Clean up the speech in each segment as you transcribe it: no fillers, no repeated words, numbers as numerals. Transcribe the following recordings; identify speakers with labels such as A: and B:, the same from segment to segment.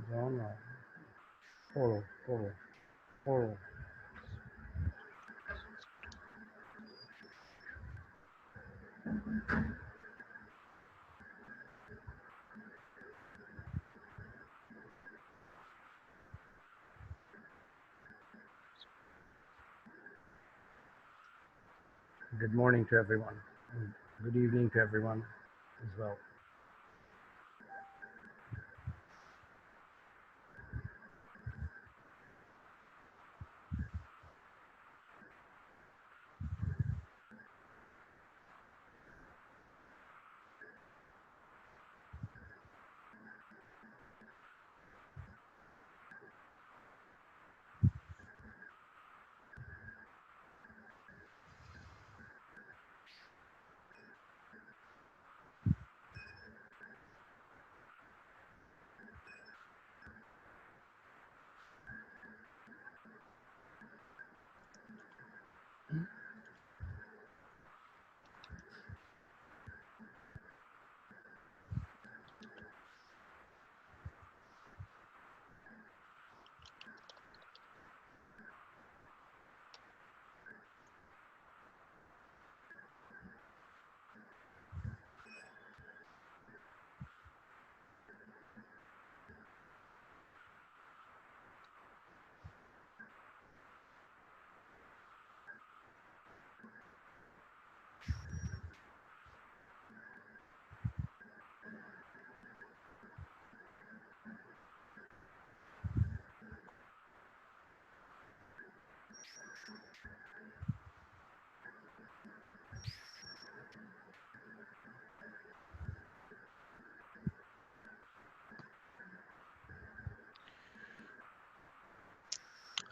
A: Prerona, Poro. Good morning to everyone, and good evening to everyone as well.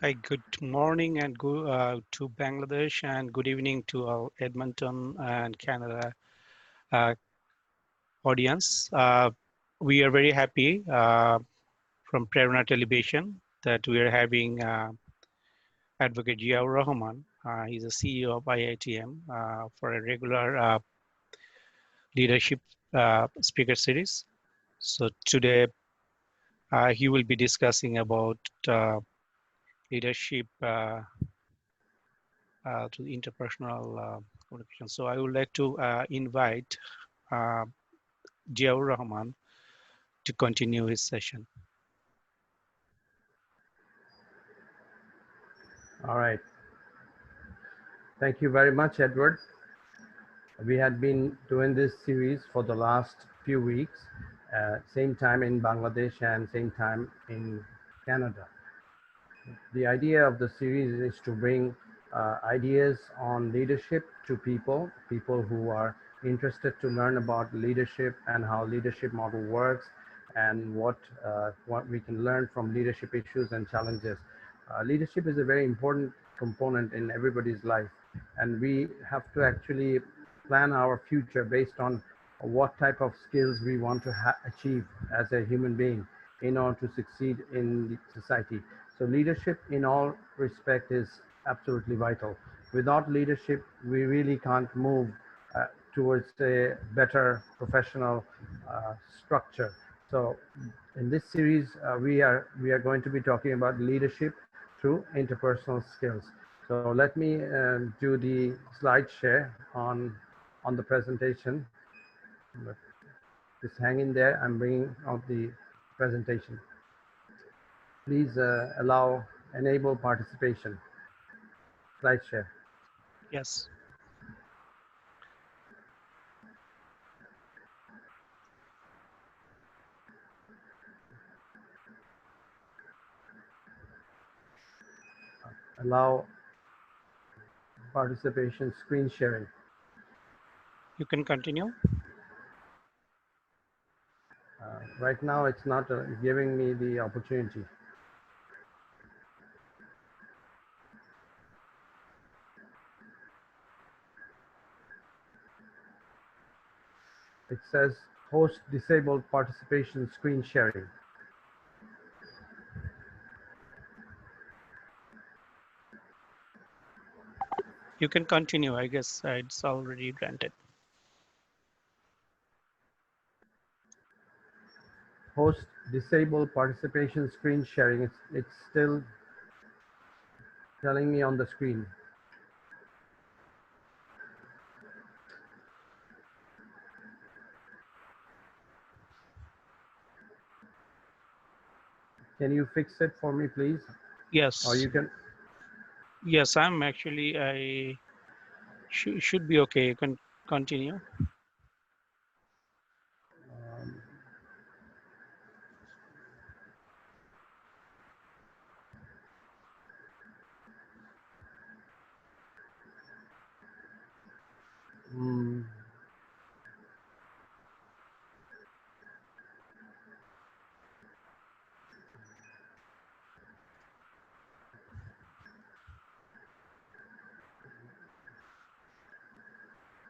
B: Hi, good morning and go to Bangladesh and good evening to our Edmonton and Canada uh, audience. We are very happy from Prerona Television that we are having Advocate Ziaur Rahman. He's the CEO of IITM for a regular leadership speaker series. So today he will be discussing about leadership to the interpersonal communication. So I would like to invite Ziaur Rahman to continue his session.
A: All right. Thank you very much, Edward. We had been doing this series for the last few weeks, same time in Bangladesh and same time in Canada. The idea of the series is to bring ideas on leadership to people who are interested to learn about leadership and how leadership model works and what we can learn from leadership issues and challenges. Leadership is a very important component in everybody's life, and we have to actually plan our future based on what type of skills we want to achieve as a human being in order to succeed in the society. So leadership in all respect is absolutely vital. Without leadership, we really can't move uh, towards a better professional structure. So in this series, we are going to be talking about leadership through interpersonal skills. So let me do the slide share on the presentation. Just hang in there. I'm bringing out the presentation. Please enable participation. Slide share.
B: Yes.
A: Allow participation screen sharing.
B: You can continue.
A: Right now, it's not giving me the opportunity. It says host disabled participation screen sharing.
B: You can continue. I guess it's already granted.
A: host disable participation screen sharing. It's still telling me on the screen. Can you fix it for me, please? Or
B: Yes,
A: you can.
B: yes, I'm actually, I should be okay. You can continue.
A: Um, mm,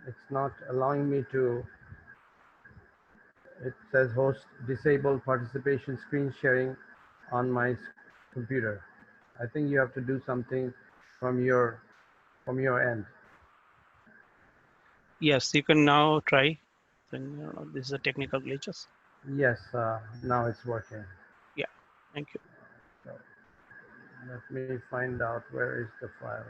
A: it's not allowing me to. It says host disable participation screen sharing on my computer. I think you have to do something from your from your end.
B: Yes, you can now try. Then, this is a technical glitches.
A: Yes, now it's working.
B: Yeah, thank you.
A: So let me find out where is the file.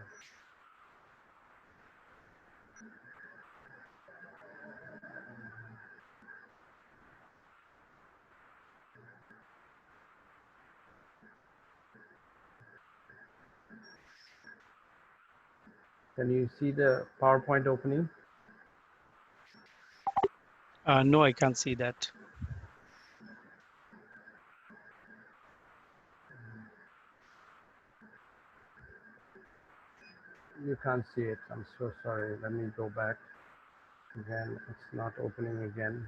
A: Can you see the PowerPoint opening?
B: No, I can't see that.
A: You can't see it. I'm so sorry. Let me go back again. It's not opening again.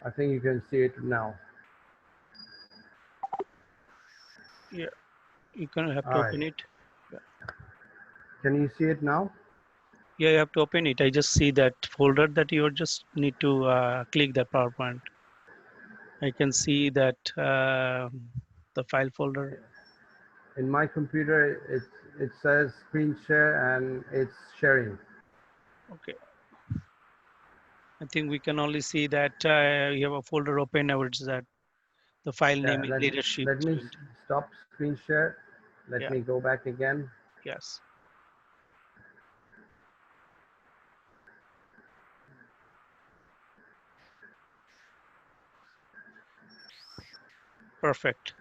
A: I think you can see it now.
B: Yeah, you can have to
A: All right.
B: open it. Yeah,
A: Can you see it now?
B: yeah, you have to open it. I just see that folder that you just need to click the PowerPoint. I can see that the file folder.
A: In my computer, it says screen share and it's sharing.
B: Okay, I think we can only see that you have a folder open, or it's that the file
A: Yeah,
B: name is leadership.
A: let me stop screen share. Let
B: Yeah,
A: me go back again.
B: yes, perfect.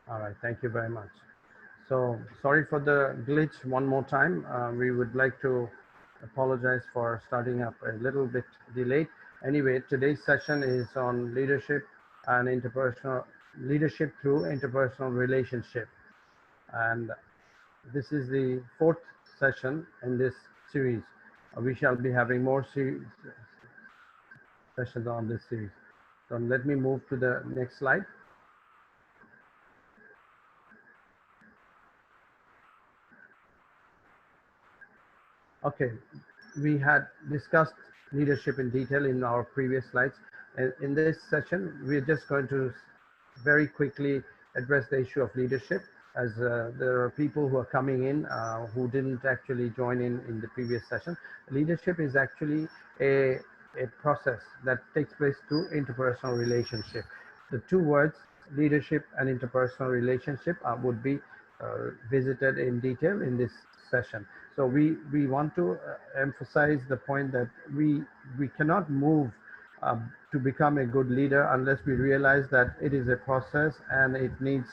A: All right, thank you very much. So sorry for the glitch one more time. We would like to apologize for starting up a little bit delayed. Anyway, today's session is on leadership and interpersonal leadership through interpersonal relationship. And this is the fourth session in this series. We shall be having more sessions on this series. So let me move to the next slide. Okay, we had discussed leadership in detail in our previous slides. And in this session, we're just going to very quickly address the issue of leadership, as there are people who are coming in who didn't actually join in the previous session. Leadership is actually a process that takes place through interpersonal relationship. The two words, leadership and interpersonal relationship, would be visited in detail in this session. So we want to emphasize the point that we cannot move to become a good leader unless we realize that it is a process and it needs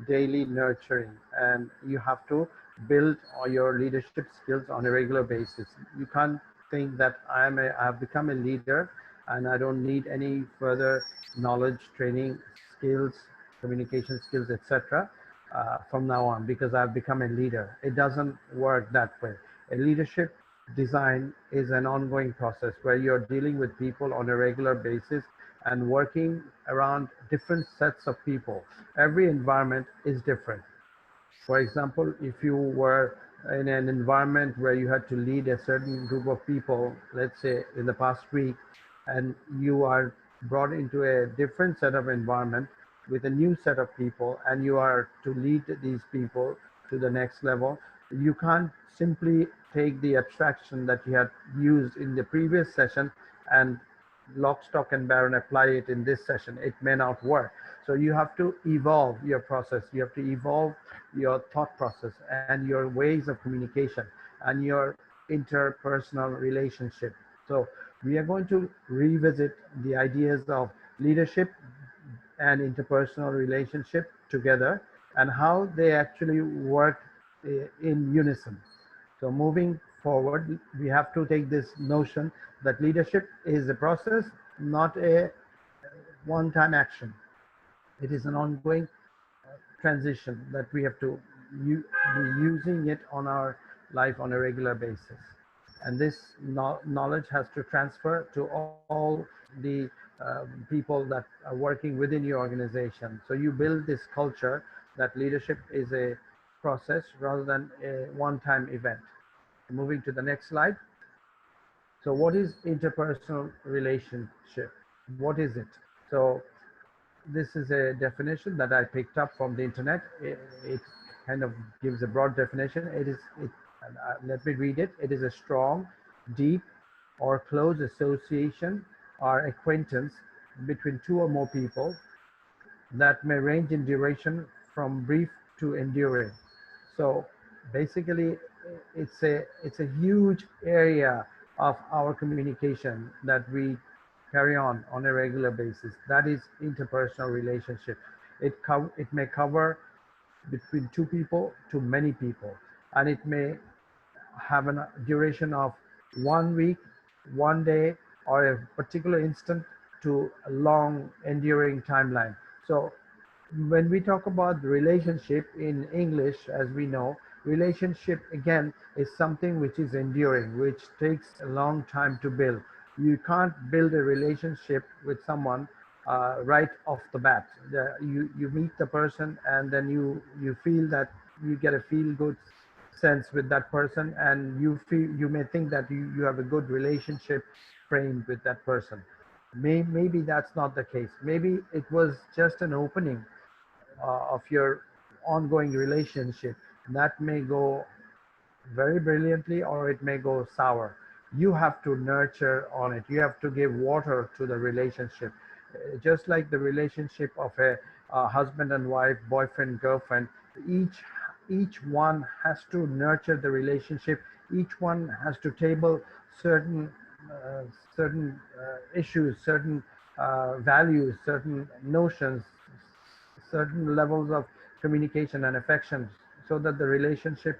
A: daily nurturing, and you have to build your leadership skills on a regular basis. You can't think that I have become a leader and I don't need any further knowledge, training, skills communication skills, etc. From now on, because I've become a leader. It doesn't work that way. A leadership design is an ongoing process where you're dealing with people on a regular basis and working around different sets of people. Every environment is different. For example, if you were in an environment where you had to lead a certain group of people, let's say in the past week, and you are brought into a different set of environment with a new set of people, and you are to lead these people to the next level, you can't simply take the abstraction that you had used in the previous session and lock, stock, and barrel apply it in this session. It may not work. So you have to evolve your process. You have to evolve your thought process and your ways of communication and your interpersonal relationship. So we are going to revisit the ideas of leadership and interpersonal relationship together and how they actually work in unison. So moving forward, we have to take this notion that leadership is a process, not a one-time action. It is an ongoing transition that we have to be using it on our life on a regular basis. And this knowledge has to transfer to all the people that are working within your organization. So you build this culture that leadership is a process rather than a one-time event. Moving to the next slide. So what is interpersonal relationship? What is it? So this is a definition that I picked up from the internet. It kind of gives a broad definition. Let me read it. It is a strong, deep, or close association or acquaintance between two or more people that may range in duration from brief to enduring. So basically, it's a huge area of our communication that we carry on a regular basis. That is interpersonal relationship. It may cover between two people to many people, and it may have a duration of 1 week, 1 day, or a particular instant to a long enduring timeline. So when we talk about relationship in English, as we know, relationship again is something which is enduring, which takes a long time to build. You can't build a relationship with someone right off the bat. You meet the person and then you feel that you get a feel good sense with that person, and you may think that you have a good relationship framed with that person. Maybe that's not the case. Maybe it was just an opening of your ongoing relationship. That may go very brilliantly or it may go sour. You have to nurture on it. You have to give water to the relationship. Just like the relationship of a husband and wife, boyfriend, girlfriend, each each one has to nurture the relationship. Each one has to table certain uh, certain issues, certain values, certain notions, certain levels of communication and affection, so that the relationship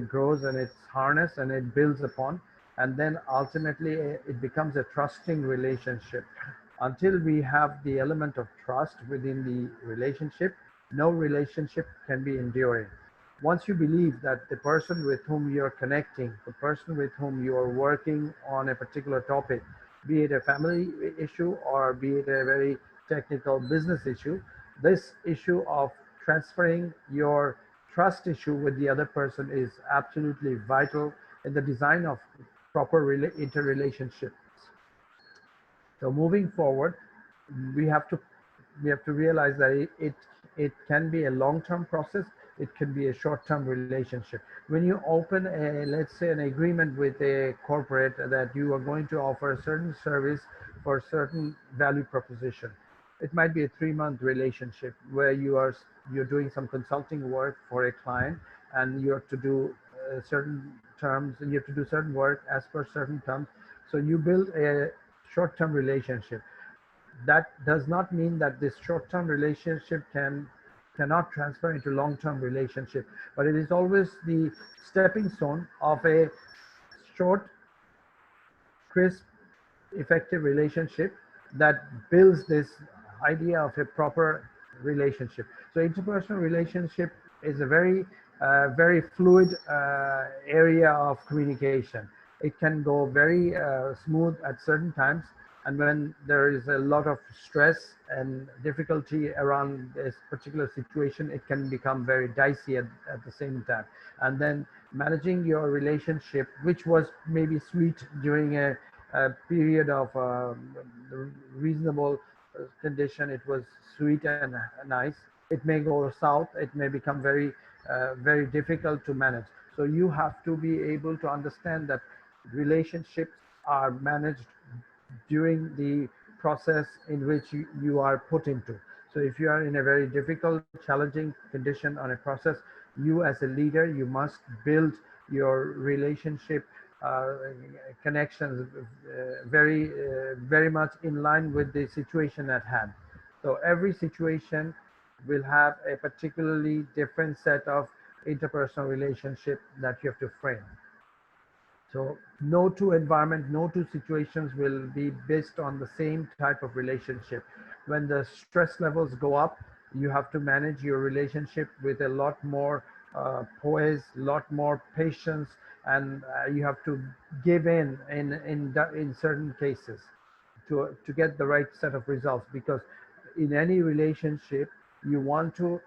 A: grows and it's harnessed and it builds upon, and then ultimately it becomes a trusting relationship. Until we have the element of trust within the relationship, no relationship can be enduring. Once you believe that the person with whom you're connecting, the person with whom you are working on a particular topic, be it a family issue or be it a very technical business issue, this issue of transferring your trust issue with the other person is absolutely vital in the design of proper interrelationships. So moving forward, we have to we have to realize that it can be a long-term process. It can be a short-term relationship. When you open a, let's say, an agreement with a corporate that you are going to offer a certain service for a certain value proposition, it might be a 3-month relationship where you're doing some consulting work for a client, and you have to do certain terms, and you have to do certain work as per certain terms. So you build a short-term relationship. That does not mean that this short-term relationship cannot transfer into long-term relationship, but it is always the stepping stone of a short, crisp, effective relationship that builds this idea of a proper relationship. So interpersonal relationship is a very fluid area of communication. It can go very smooth at certain times, and when there is a lot of stress and difficulty around this particular situation, it can become very dicey at the same time. And then managing your relationship, which was maybe sweet during a period of reasonable condition, it was sweet and nice. It may go south. It may become very difficult to manage. So you have to be able to understand that relationships are managed during the process in which you are put into. So if you are in a very difficult, challenging condition on a process, you as a leader, you must build your relationship connections very much in line with the situation at hand. So every situation will have a particularly different set of interpersonal relationship that you have to frame. So no two environment, no two situations will be based on the same type of relationship. When the stress levels go up, you have to manage your relationship with a lot more poise, lot more patience, and you have to give in certain cases to get the right set of results, because in any relationship you want to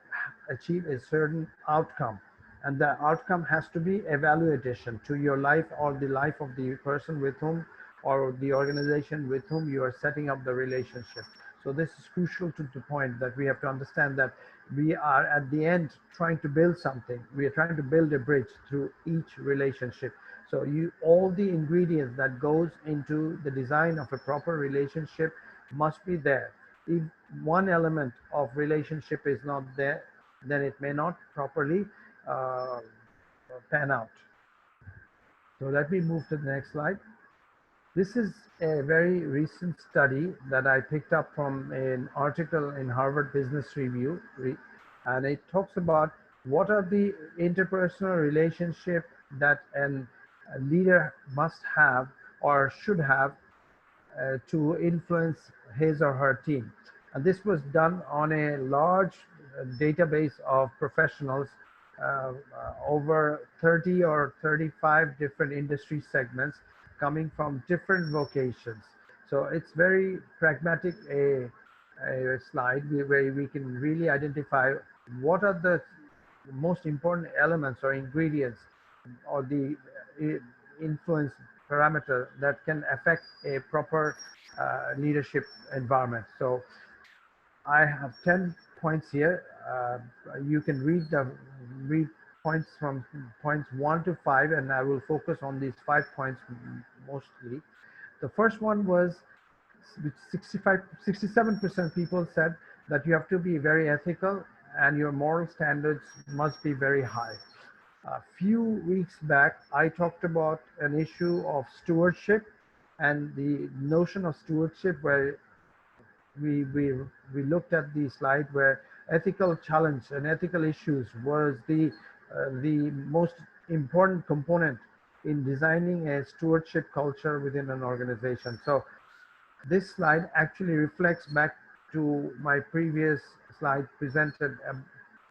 A: achieve a certain outcome, and the outcome has to be a value addition to your life or the life of the person with whom, or the organization with whom you are setting up the relationship. So this is crucial to the point that we have to understand that we are at the end trying to build something. We are trying to build a bridge through each relationship. So all the ingredients that goes into the design of a proper relationship must be there. If one element of relationship is not there, then it may not properly uh, pan out. So let me move to the next slide. This is a very recent study that I picked up from an article in Harvard Business Review, and it talks about what are the interpersonal relationship that a leader must have or should have to influence his or her team. And this was done on a large database of professionals, over 30 or 35 different industry segments coming from different vocations. So it's very pragmatic a slide where we can really identify what are the most important elements or ingredients or the influence parameter that can affect a proper leadership environment. So I have 10 points here. You can read points from points 1 to 5, and I will focus on these 5 points mostly. The first one was 67% people said that you have to be very ethical and your moral standards must be very high. A few weeks back, I talked about an issue of stewardship and the notion of stewardship, where we, we, we looked at the slide where ethical challenge and ethical issues was the most important component in designing a stewardship culture within an organization. So this slide actually reflects back to my previous slide presented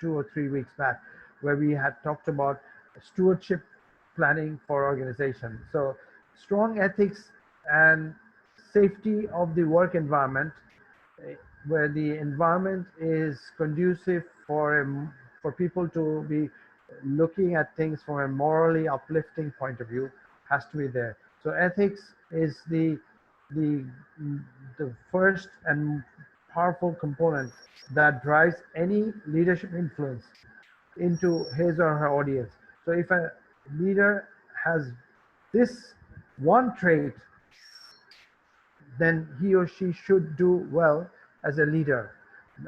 A: 2 or 3 weeks back, where we had talked about stewardship planning for organization. So strong ethics and safety of the work environment, where the environment is conducive for people to be looking at things from a morally uplifting point of view, has to be there. So ethics is the the first and powerful component that drives any leadership influence into his or her audience. So if a leader has this one trait, then he or she should do well as a leader.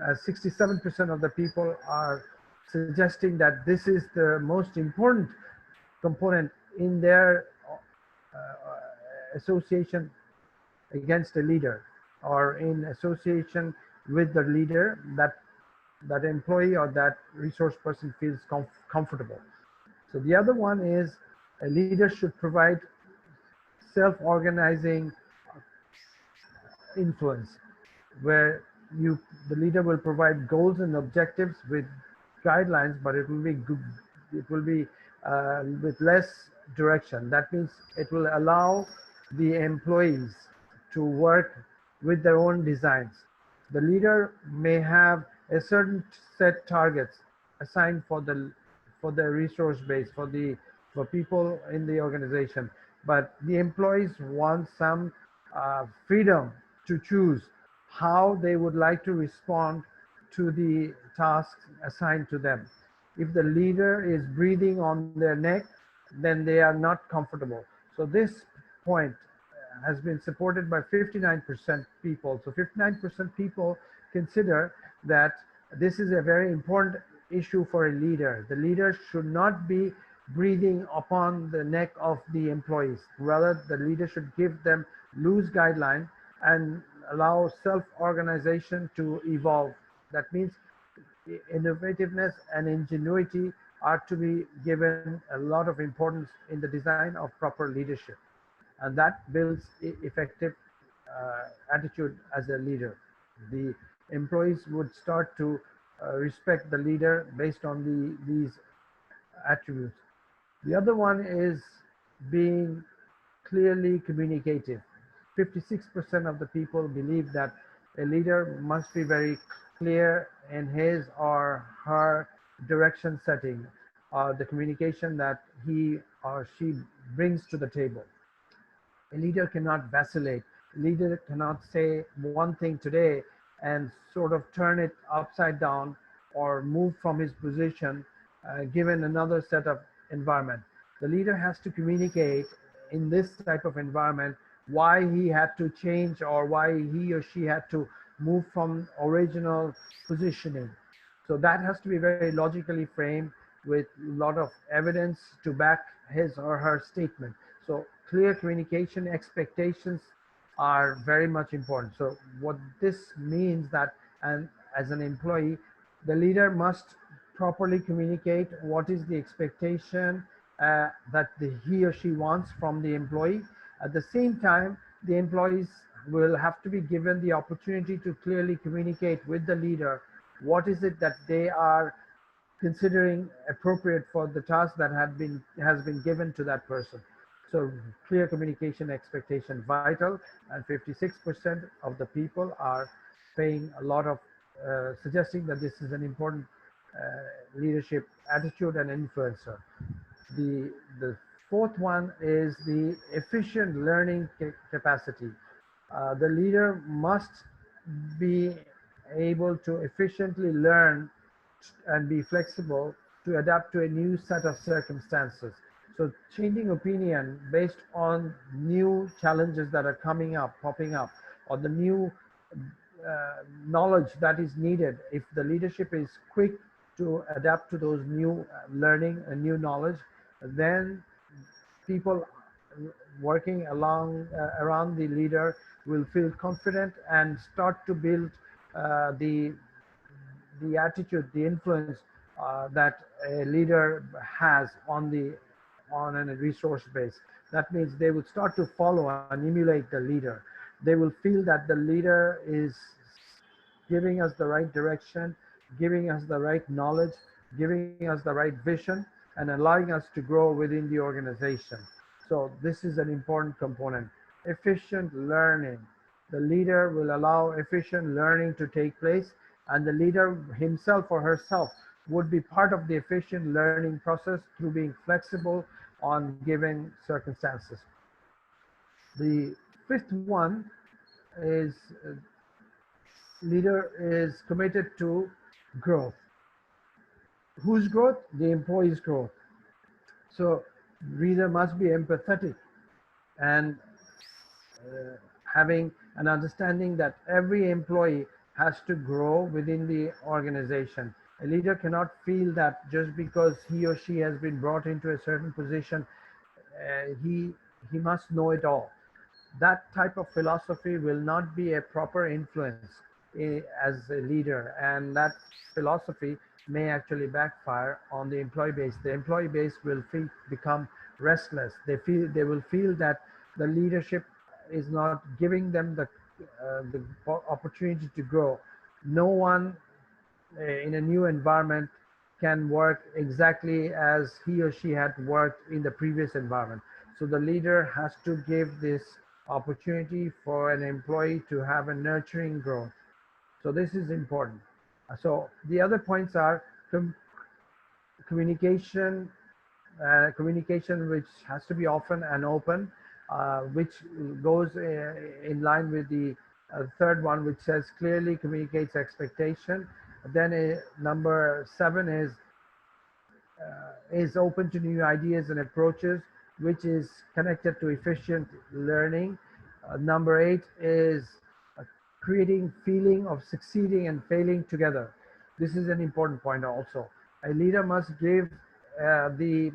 A: 67% of the people are suggesting that this is the most important component in their association against a leader, or in association with the leader, that employee or that resource person feels comfortable. So the other one is a leader should provide self-organizing influence, where you the leader will provide goals and objectives with guidelines, but it will be good, it will be with less direction. That means it will allow the employees to work with their own designs. The leader may have a certain set targets assigned for the resource base for people in the organization, but the employees want some freedom to choose how they would like to respond to the tasks assigned to them. If the leader is breathing on their neck, then they are not comfortable. So this point has been supported by 59% people. So 59% people consider that this is a very important issue for a leader. The leader should not be breathing upon the neck of the employees. Rather, the leader should give them loose guidelines and allow self-organization to evolve. That means innovativeness and ingenuity are to be given a lot of importance in the design of proper leadership. And that builds effective attitude as a leader. The employees would start to respect the leader based on these attributes. The other one is being clearly communicative. 56% of the people believe that a leader must be very clear in his or her direction setting, the communication that he or she brings to the table. A leader cannot vacillate. A leader cannot say one thing today and sort of turn it upside down or move from his position given another set of environment. The leader has to communicate in this type of environment why he had to change or why he or she had to move from original positioning. So that has to be very logically framed with a lot of evidence to back his or her statement. So clear communication expectations are very much important. So what this means that, and as an employee, the leader must properly communicate what is the expectation that he or she wants from the employee. At the same time, the employees will have to be given the opportunity to clearly communicate with the leader what is it that they are considering appropriate for the task that has been given to that person. So clear communication expectation vital, and 56% of the people are paying a lot of suggesting that this is an important leadership attitude and influencer. The fourth one is the efficient learning capacity. The leader must be able to efficiently learn and be flexible to adapt to a new set of circumstances. So changing opinion based on new challenges that are coming up, popping up, or the new knowledge that is needed. If the leadership is quick to adapt to those new learning and new knowledge, then people working around the leader will feel confident and start to build the attitude, the influence that a leader has on a resource base. That means they would start to follow and emulate the leader. They will feel that the leader is giving us the right direction, giving us the right knowledge, giving us the right vision, and allowing us to grow within the organization. So this is an important component. Efficient learning. The leader will allow efficient learning to take place, and the leader himself or herself would be part of the efficient learning process through being flexible on given circumstances. The fifth one is leader is committed to growth. Whose growth? The employee's growth. So leader must be empathetic and having an understanding that every employee has to grow within the organization. A leader cannot feel that just because he or she has been brought into a certain position, he must know it all. That type of philosophy will not be a proper influence as a leader, and that philosophy may actually backfire on the employee base. The employee base will become restless. They will feel that the leadership is not giving them the opportunity to grow. No one in a new environment can work exactly as he or she had worked in the previous environment. So the leader has to give this opportunity for an employee to have a nurturing growth. So this is important. So the other points are communication, communication which has to be often and open, which goes in line with the third one, which says clearly communicates expectation. Then number 7 is open to new ideas and approaches, which is connected to efficient learning. Number 8 is uh, creating feeling of succeeding and failing together. This is an important point also. A leader must give the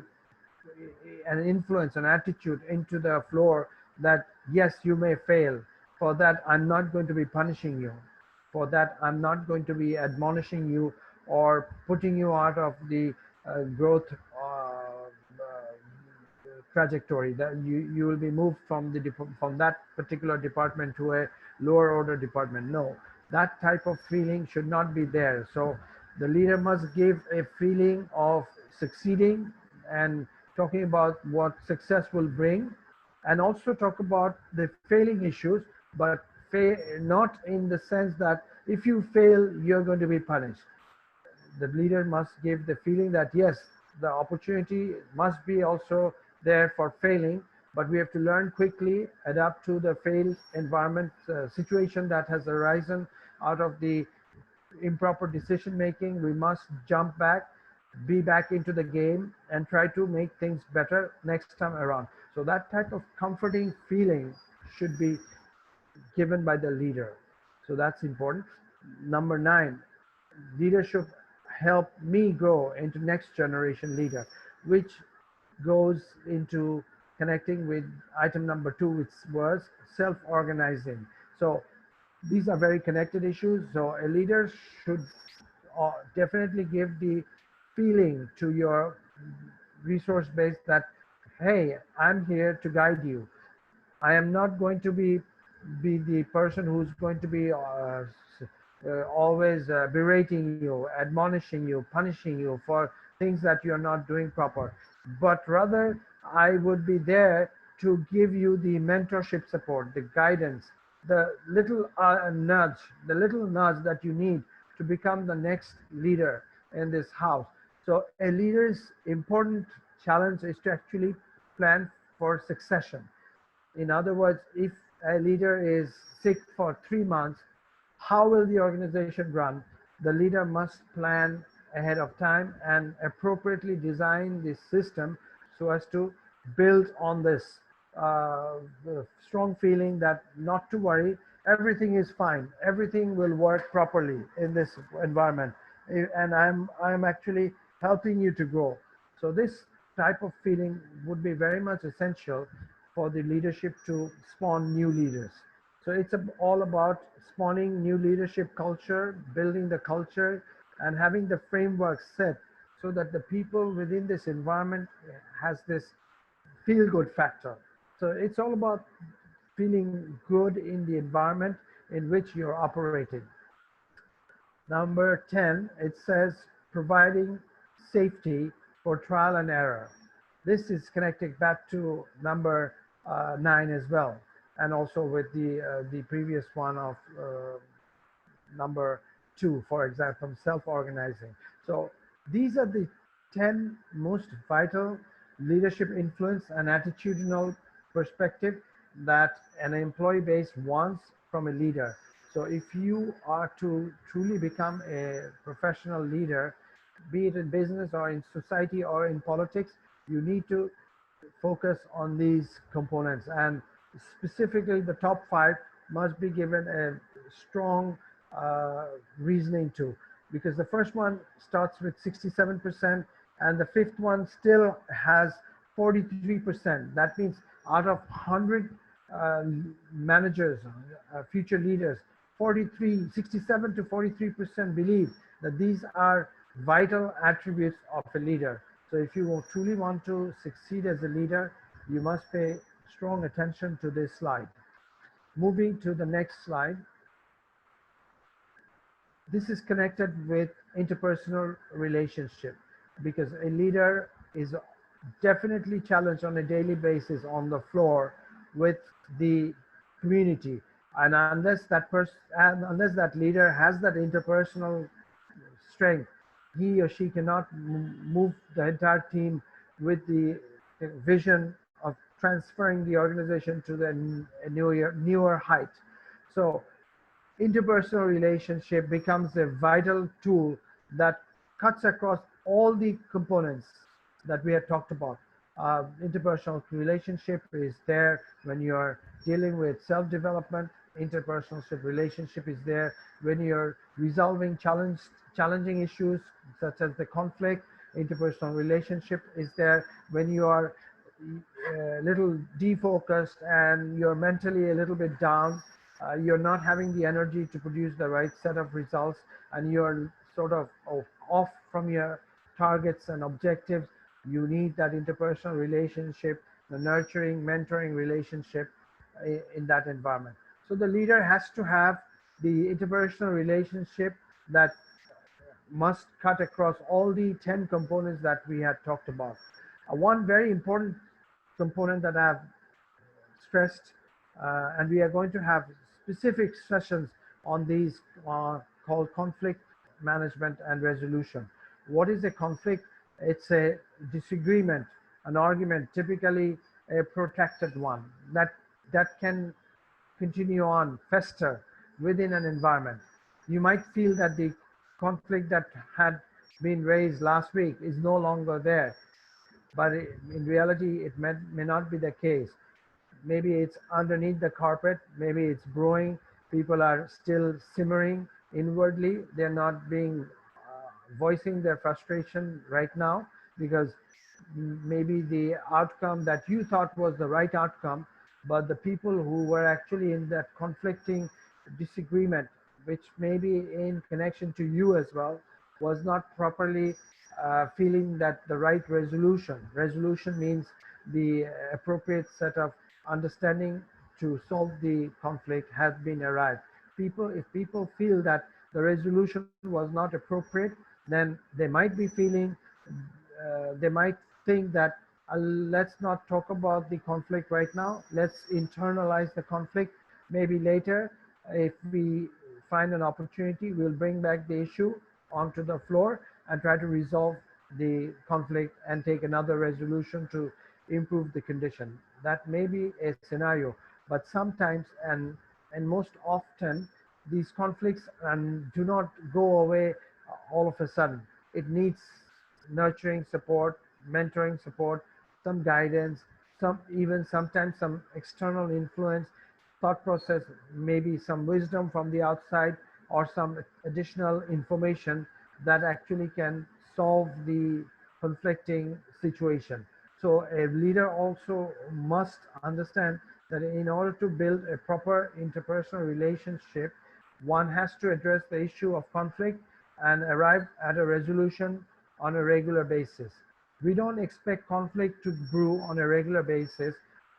A: an influence, an attitude into the floor that yes, you may fail. For that, I'm not going to be punishing you. For that, I'm not going to be admonishing you or putting you out of the growth trajectory. That you will be moved from from that particular department to a lower order department. No, that type of feeling should not be there. So the leader must give a feeling of succeeding and talking about what success will bring, and also talk about the failing issues, but not in the sense that if you fail, you're going to be punished. The leader must give the feeling that yes, the opportunity must be also there for failing, but we have to learn quickly, adapt to the failed environment situation that has arisen out of the improper decision making. We must jump back, be back into the game, and try to make things better next time around. So that type of comforting feeling should be given by the leader. So that's important. Number 9, leadership help me grow into next generation leader, which goes into connecting with item number 2, which was self-organizing. So these are very connected issues. So a leader should definitely give the feeling to your resource base that, hey, I'm here to guide you. I am not going to be the person who's going to be always berating you, admonishing you, punishing you for things that you're not doing proper. But rather, I would be there to give you the mentorship support, the guidance, the little nudge that you need to become the next leader in this house. So a leader's important challenge is to actually plan for succession. In other words, if a leader is sick for 3 months, how will the organization run? The leader must plan ahead of time and appropriately design the system so as to build on this strong feeling that not to worry, everything is fine, everything will work properly in this environment, and I'm actually helping you to grow. So this type of feeling would be very much essential for the leadership to spawn new leaders. So it's all about spawning new leadership culture, building the culture, and having the framework set so that the people within this environment has this feel good factor. So it's all about feeling good in the environment in which you're operating. Number 10, it says providing safety for trial and error. This is connected back to number 9 as well, and also with the previous one of number 2, for example, self-organizing. So these are the 10 most vital leadership influence and attitudinal perspective that an employee base wants from a leader. So if you are to truly become a professional leader, be it in business or in society or in politics, you need to focus on these components, and specifically the top 5 must be given a strong reasoning to, because the first one starts with 67% and the fifth one still has 43%. That means out of 100 uh, managers, future leaders, 67 to 43% believe that these are vital attributes of a leader. So if you truly want to succeed as a leader, you must pay strong attention to this slide. Moving to the next slide. This is connected with interpersonal relationship because a leader is definitely challenged on a daily basis on the floor with the community, and unless that leader has that interpersonal strength, he or she cannot move the entire team with the vision of transferring the organization to the newer height. So interpersonal relationship becomes a vital tool that cuts across all the components that we have talked about. Interpersonal relationship is there when you're dealing with self-development. Interpersonal relationship is there when you're resolving challenging issues such as the conflict. Interpersonal relationship is there when you are a little defocused and you're mentally a little bit down. You're not having the energy to produce the right set of results, and you're sort of off from your targets and objectives. You need that interpersonal relationship, the nurturing, mentoring relationship in that environment. So the leader has to have the interpersonal relationship that must cut across all the 10 components that we had talked about. One very important component that I've stressed, and we are going to have specific sessions on these called conflict management and resolution. What is a conflict? It's a disagreement, an argument, typically a protracted one that can continue on, fester within an environment. You might feel that the conflict that had been raised last week is no longer there, but in reality, it may not be the case. Maybe it's underneath the carpet, maybe it's brewing. People are still simmering inwardly. They're not being voicing their frustration right now because maybe the outcome that you thought was the right outcome, but the people who were actually in that conflicting disagreement, which may be in connection to you as well, was not properly feeling that the right resolution means the appropriate set of understanding to solve the conflict has been arrived. If people feel that the resolution was not appropriate, then they might be feeling, they might think that let's not talk about the conflict right now. Let's internalize the conflict. Maybe later, if we find an opportunity, we'll bring back the issue onto the floor and try to resolve the conflict and take another resolution to improve the condition. That may be a scenario, but sometimes and most often these conflicts do not go away all of a sudden. It needs nurturing support, mentoring support, some guidance, some even sometimes some external influence, thought process, maybe some wisdom from the outside or some additional information that actually can solve the conflicting situation. So a leader also must understand that in order to build a proper interpersonal relationship, one has to address the issue of conflict and arrive at a resolution on a regular basis. We don't expect conflict to brew on a regular basis,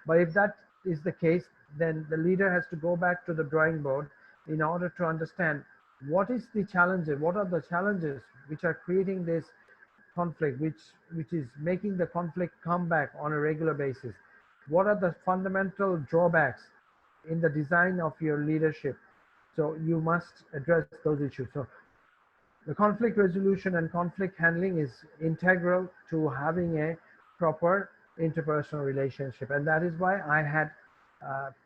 A: but if that is the case, then the leader has to go back to the drawing board in order to understand what are the challenges which are creating this conflict, which is making the conflict come back on a regular basis. What are the fundamental drawbacks in the design of your leadership? So you must address those issues. So the conflict resolution and conflict handling is integral to having a proper interpersonal relationship. And that is why I had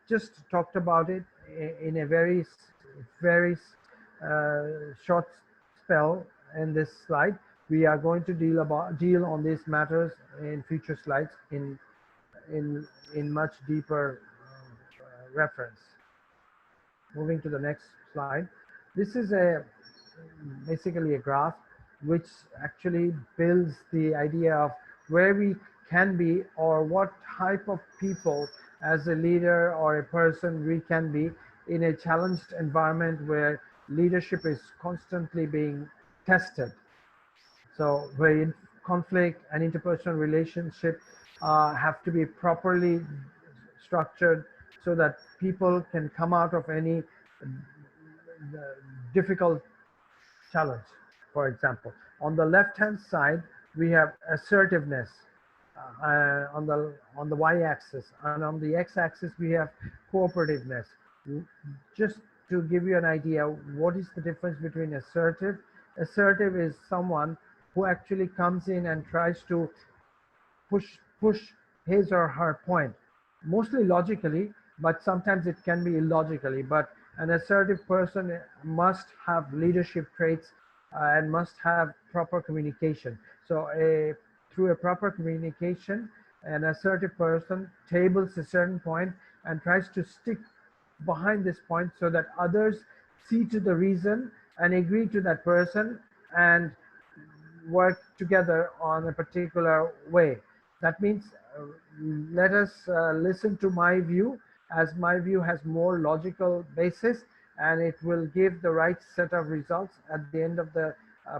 A: just talked about it in a very short spell in this slide. We are going to deal on these matters in future slides in much deeper reference. Moving to the next slide. This is basically a graph which actually builds the idea of where we can be or what type of people as a leader or a person we can be in a challenged environment where leadership is constantly being tested. So where conflict and interpersonal relationship have to be properly structured so that people can come out of any difficult challenge. For example, on the left hand side, we have assertiveness on the y-axis, and on the x-axis we have cooperativeness. Just to give you an idea, what is the difference between assertive? Assertive is someone who actually comes in and tries to push his or her point, mostly logically, but sometimes it can be illogically. But an assertive person must have leadership traits and must have proper communication. So through a proper communication, an assertive person tables a certain point and tries to stick behind this point so that others see to the reason and agree to that person and work together on a particular way. That means let us listen to my view, as my view has more logical basis and it will give the right set of results at the end of the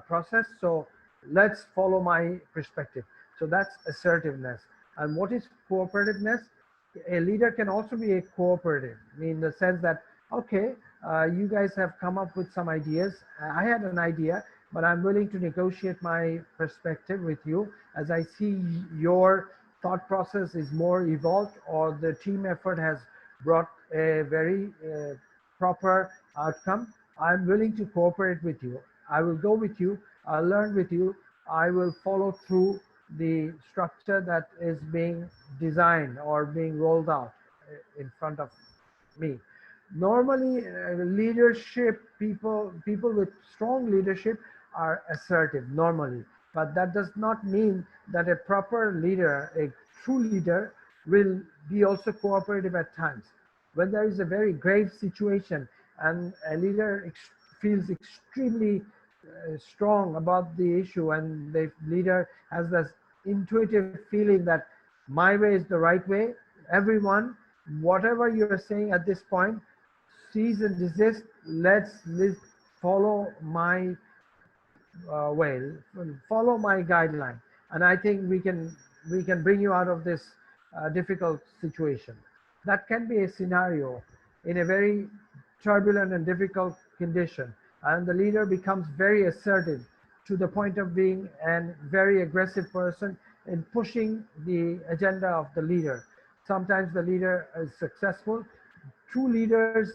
A: process. So let's follow my perspective. So that's assertiveness. And what is cooperativeness? A leader can also be a cooperative, in the sense that, okay, you guys have come up with some ideas. I had an idea, but I'm willing to negotiate my perspective with you as I see your thought process is more evolved, or the team effort has brought a very proper outcome. I'm willing to cooperate with you. I will go with you. I'll learn with you. I will follow through the structure that is being designed or being rolled out in front of me. Normally, leadership people with strong leadership are assertive normally, but that does not mean that a proper leader, a true leader, will be also cooperative at times. When there is a very grave situation and a leader feels extremely strong about the issue, and the leader has this intuitive feeling that my way is the right way, everyone, whatever you're saying at this point, cease and desist. Let's follow my way, follow my guideline, and I think we can bring you out of this difficult situation. That can be a scenario in a very turbulent and difficult condition, and the leader becomes very assertive to the point of being a very aggressive person in pushing the agenda of the leader. Sometimes the leader is successful. True leaders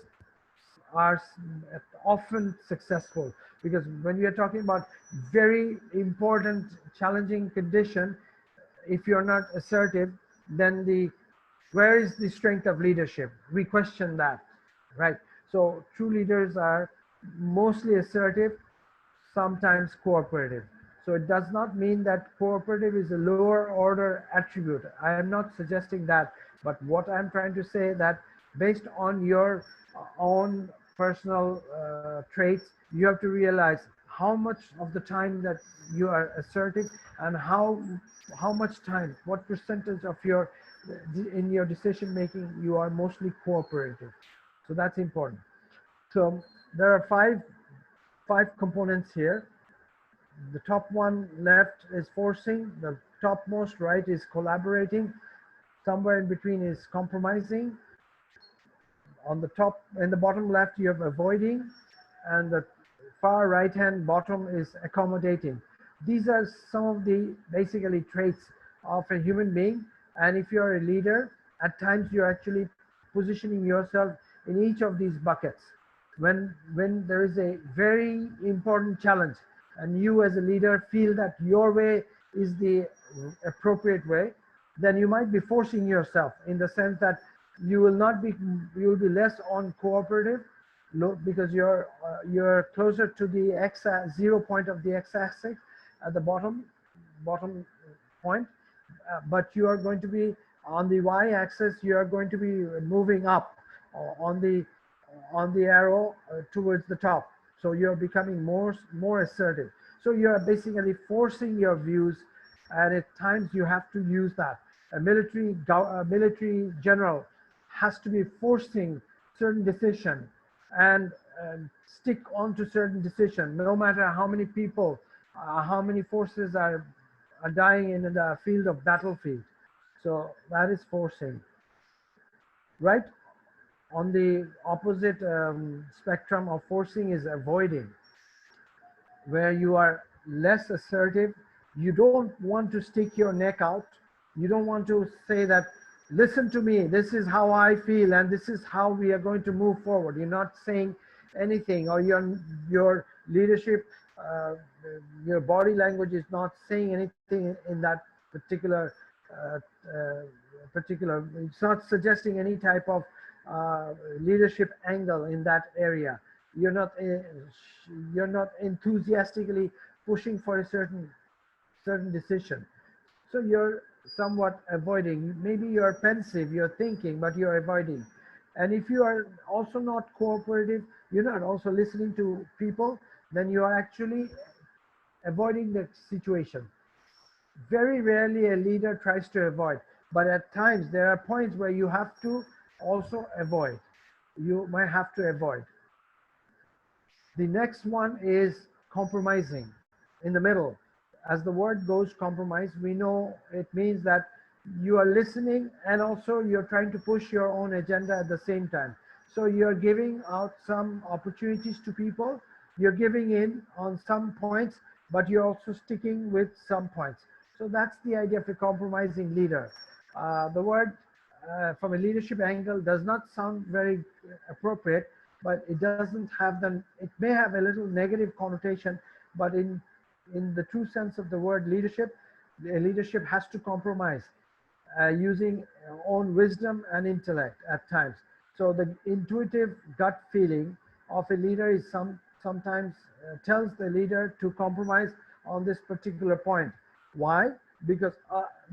A: are often successful, because when we are talking about very important challenging condition, if you're not assertive, then where is the strength of leadership? We question that, right? So true leaders are mostly assertive, sometimes cooperative. So it does not mean that cooperative is a lower order attribute. I am not suggesting that, but what I'm trying to say that based on your own personal traits, you have to realize how much of the time that you are assertive, and how much time, what percentage of your in your decision making you are mostly cooperative. So that's important. So there are five components here. The top one left is forcing, the topmost right is collaborating, somewhere in between is compromising, on the top, in the bottom left you have avoiding, and the far right hand bottom is accommodating. These are some of the basically traits of a human being, and if you're a leader, at times you're actually positioning yourself in each of these buckets. When there is a very important challenge and you as a leader feel that your way is the appropriate way, then you might be forcing yourself, in the sense that you will not be you will be less on cooperative, because you're closer to the x 0 point of the x-axis at the bottom point, but you are going to be on the y-axis, you are going to be moving up on the arrow towards the top. So you're becoming more assertive. So you're basically forcing your views, and at times you have to use that. A military general has to be forcing certain decision, and stick on to certain decision, no matter how many people, how many forces are dying in the field of battlefield. So that is forcing, right? On the opposite spectrum of forcing is avoiding. where you are less assertive. You don't want to stick your neck out. You don't want to say that, listen to me, this is how I feel, and this is how we are going to move forward. You're not saying anything, or your leadership, uh, your body language is not saying anything in that particular uh, uh, it's not suggesting any type of leadership angle in that area. You're not enthusiastically pushing for a certain decision. So you're somewhat avoiding. Maybe you're pensive, you're thinking, but you're avoiding. And if you are also not cooperative, you're not also listening to people, then you are actually avoiding the situation. Very rarely a leader tries to avoid, but at times there are points where you have to also avoid. You might have to avoid. The next one is compromising in the middle. As the word goes, compromise, we know it means that you are listening and also you're trying to push your own agenda at the same time. So you're giving out some opportunities to people, you're giving in on some points, but you're also sticking with some points. So that's the idea of a compromising leader. The word from a leadership angle does not sound very appropriate, but it doesn't have them. It may have a little negative connotation, but in the true sense of the word leadership, leadership has to compromise using own wisdom and intellect at times. So the intuitive gut feeling of a leader is sometimes tells the leader to compromise on this particular point. Why? Because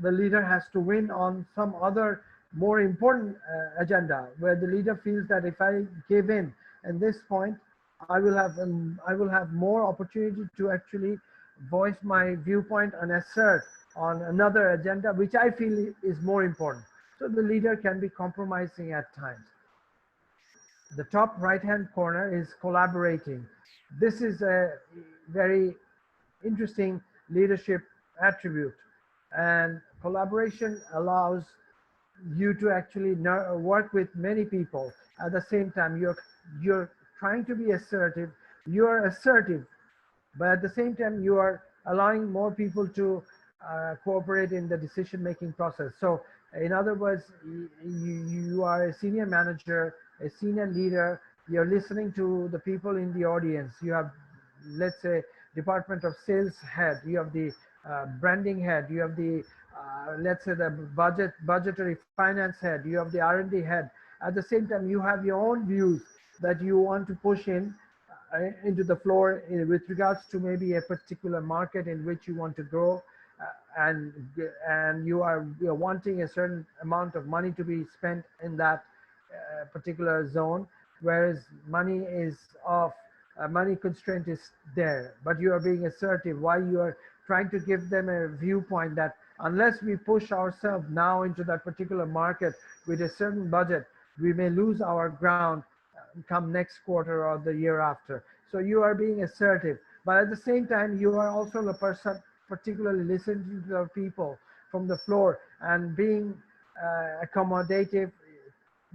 A: the leader has to win on some other more important agenda, where the leader feels that if I give in at this point, I will have more opportunity to actually voice my viewpoint and assert on another agenda, which I feel is more important. So the leader can be compromising at times. The top right-hand corner is collaborating. This is a very interesting leadership attribute. And collaboration allows you to actually work with many people at the same time. You're trying to be assertive. You're assertive, but at the same time you are allowing more people to cooperate in the decision making process. So in other words, you are a senior manager, a senior leader, you're listening to the people in the audience. You have, let's say, department of sales head, you have the branding head, you have the let's say the budgetary finance head, you have the R&D head. At the same time, you have your own views that you want to push into the floor with regards to maybe a particular market in which you want to grow, and you're wanting a certain amount of money to be spent in that particular zone, whereas money is off, money constraint is there, but you are being assertive. Why? You are trying to give them a viewpoint that unless we push ourselves now into that particular market with a certain budget, we may lose our ground come next quarter or the year after. So you are being assertive, but at the same time, you are also the person particularly listening to the people from the floor and being accommodative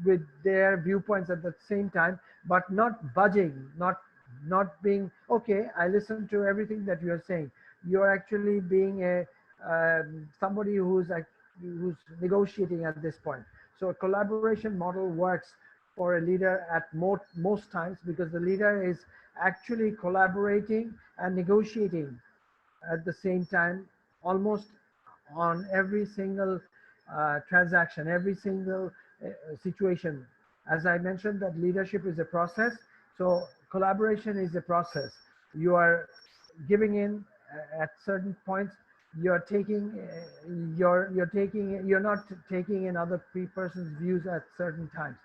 A: with their viewpoints at the same time, but not budging, not being okay. I listen to everything that you are saying. You're actually being a somebody who's negotiating at this point. So a collaboration model works for a leader at most times, because the leader is actually collaborating and negotiating at the same time, almost on every single transaction, every single situation. As I mentioned, that leadership is a process. So collaboration is a process. You are giving in at certain points. You're not taking in other person's views at certain times.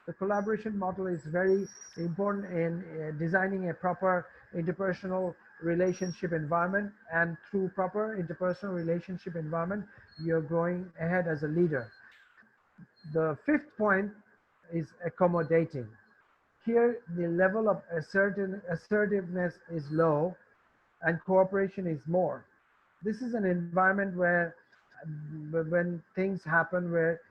A: The collaboration model is very important in designing a proper interpersonal relationship environment, and through proper interpersonal relationship environment, you're growing ahead as a leader. The fifth point is accommodating. Here, the level of assertiveness is low and cooperation is more. This is an environment where when things happen where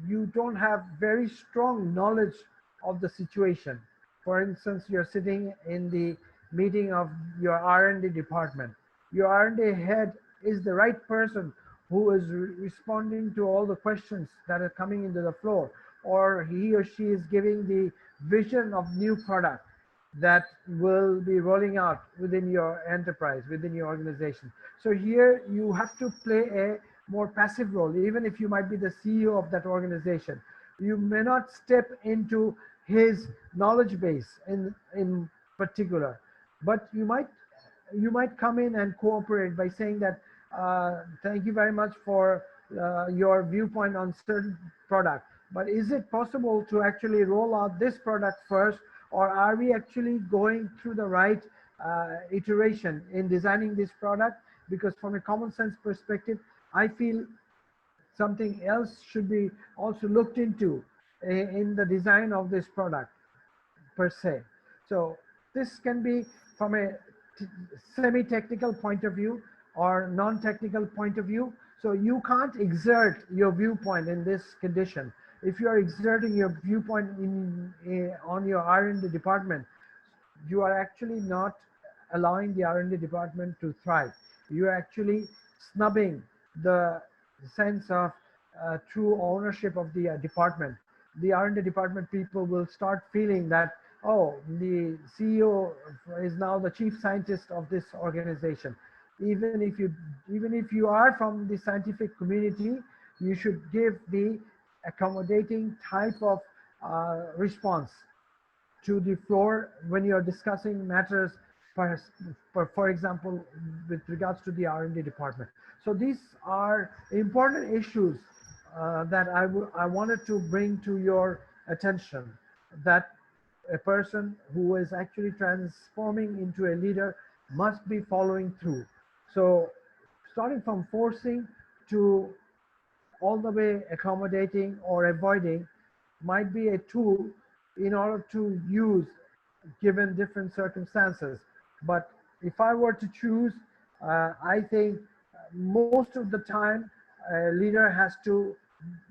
A: you don't have very strong knowledge of the situation. For instance, you're sitting in the
C: meeting of your R&D department. Your R&D head is the right person who is responding to all the questions that are coming into the floor, or he or she is giving the vision of new product that will be rolling out within your enterprise, within your organization. So here you have to play a more passive role, even if you might be the CEO of that organization. You may not step into his knowledge base in particular, but you might come in and cooperate by saying that thank you very much for your viewpoint on certain product, but is it possible to actually roll out this product first, or are we actually going through the right iteration in designing this product? Because from a common sense perspective, I feel something else should be also looked into in the design of this product per se. So this can be from a semi-technical point of view or non-technical point of view. So you can't exert your viewpoint in this condition. If you are exerting your viewpoint on your R&D department, you are actually not allowing the R&D department to thrive. You are actually snubbing the sense of true ownership of the department. The R&D department people will start feeling that, oh, the CEO is now the chief scientist of this organization. Even if you are from the scientific community, you should give the accommodating type of response to the floor when you're discussing matters, for example, with regards to the R&D department. So these are important issues that I wanted to bring to your attention, that a person who is actually transforming into a leader must be following through. So starting from forcing to all the way accommodating or avoiding might be a tool in order to use given different circumstances. But if I were to choose, I think most of the time a leader has to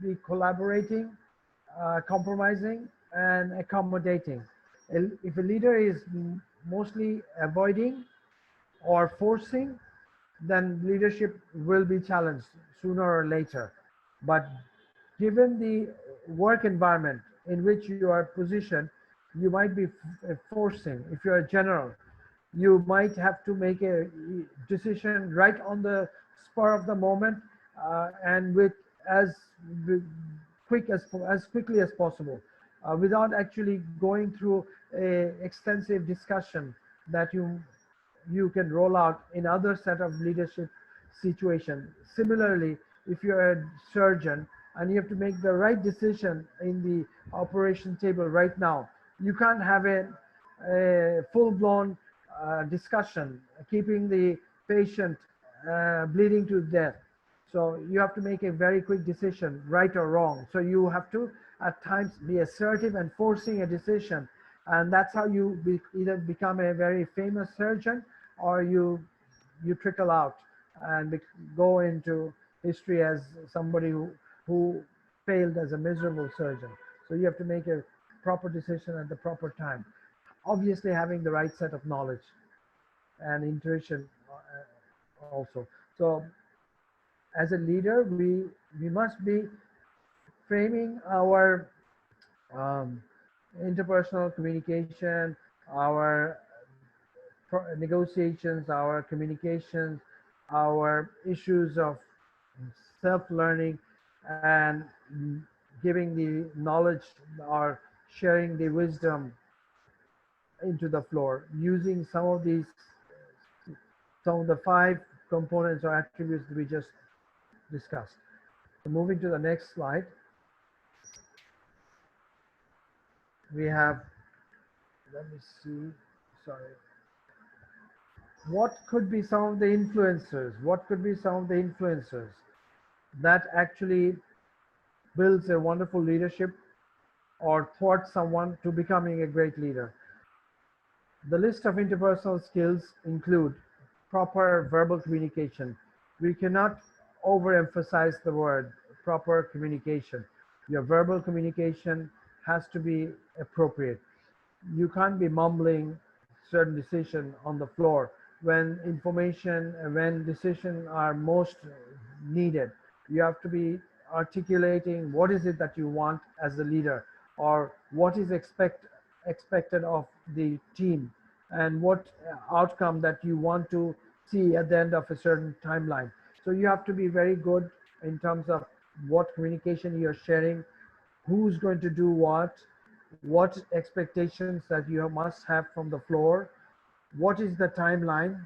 C: be collaborating, compromising, and accommodating. If a leader is mostly avoiding or forcing, then leadership will be challenged sooner or later. But given the work environment in which you are positioned, you might be forcing. If you're a general, you might have to make a decision right on the spur of the moment, and with as as quickly as possible, without actually going through a extensive discussion that you can roll out in other set of leadership situation. Similarly, if you're a surgeon and you have to make the right decision in the operation table right now, you can't have a full-blown discussion, keeping the patient bleeding to death. So you have to make a very quick decision, right or wrong. So you have to at times be assertive and forcing a decision. And that's how you either become a very famous surgeon, or you trickle out and go into history as somebody who failed as a miserable surgeon. So you have to make a proper decision at the proper time. Obviously having the right set of knowledge and intuition also. So as a leader, we must be framing our um, interpersonal communication, our negotiations, our communications, our issues of self-learning, and giving the knowledge or sharing the wisdom into the floor, using some of the 5 components or attributes that we just discussed. So moving to the next slide, we have, let me see, sorry. What could be some of the influencers? What could be some of the influencers that actually builds a wonderful leadership or thwart someone to becoming a great leader? The list of interpersonal skills include proper verbal communication. We cannot overemphasize the word proper communication. Your verbal communication has to be appropriate. You can't be mumbling, certain decision on the floor, when decisions are most needed. You have to be articulating what is it that you want as a leader, or what is expected of the team, and what outcome that you want to see at the end of a certain timeline. So you have to be very good in terms of what communication you're sharing, who's going to do what expectations that you must have from the floor, what is the timeline,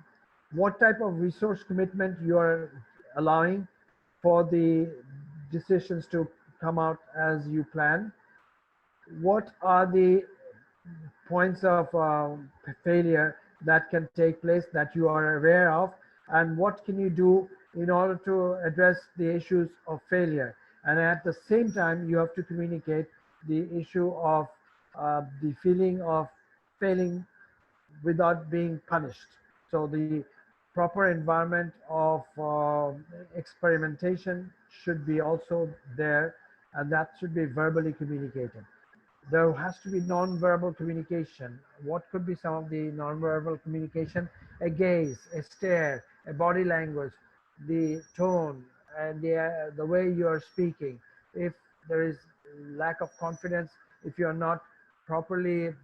C: what type of resource commitment you are allowing for the decisions to come out as you plan, what are the points of failure that can take place that you are aware of, and what can you do in order to address the issues of failure. And at the same time, you have to communicate the issue of the feeling of failing without being punished. So the proper environment of experimentation should be also there, and that should be verbally communicated. There has to be non-verbal communication. What could be some of the non-verbal communication? A gaze, a stare, a body language, the tone, and the way you are speaking. If there is lack of confidence, if you are not properly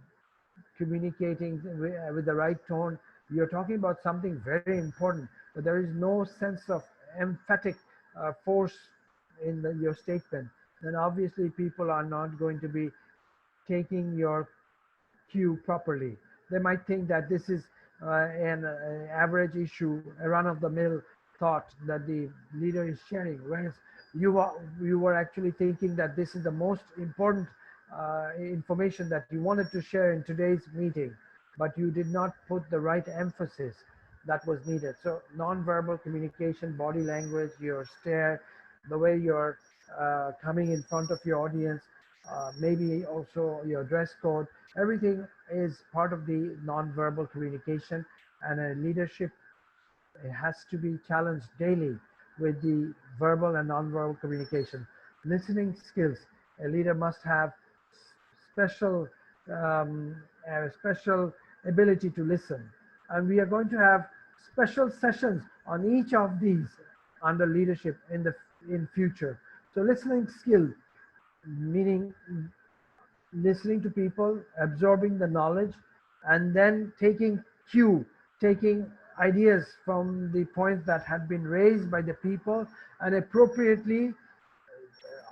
C: communicating with the right tone, you're talking about something very important, but there is no sense of emphatic force in your statement, then obviously people are not going to be taking your cue properly. They might think that this is an average issue, a run-of-the-mill thought that the leader is sharing, whereas you were actually thinking that this is the most important information that you wanted to share in today's meeting, but you did not put the right emphasis that was needed. So non-verbal communication, body language, your stare, the way you're coming in front of your audience, maybe also your dress code, everything is part of the non-verbal communication, and a leadership has to be challenged daily with the verbal and non-verbal communication. Listening skills. A leader must have special, a special ability to listen. And we are going to have special sessions on each of these under leadership in future. So listening skill, meaning listening to people, absorbing the knowledge, and then taking cue, taking ideas from the points that had been raised by the people, and appropriately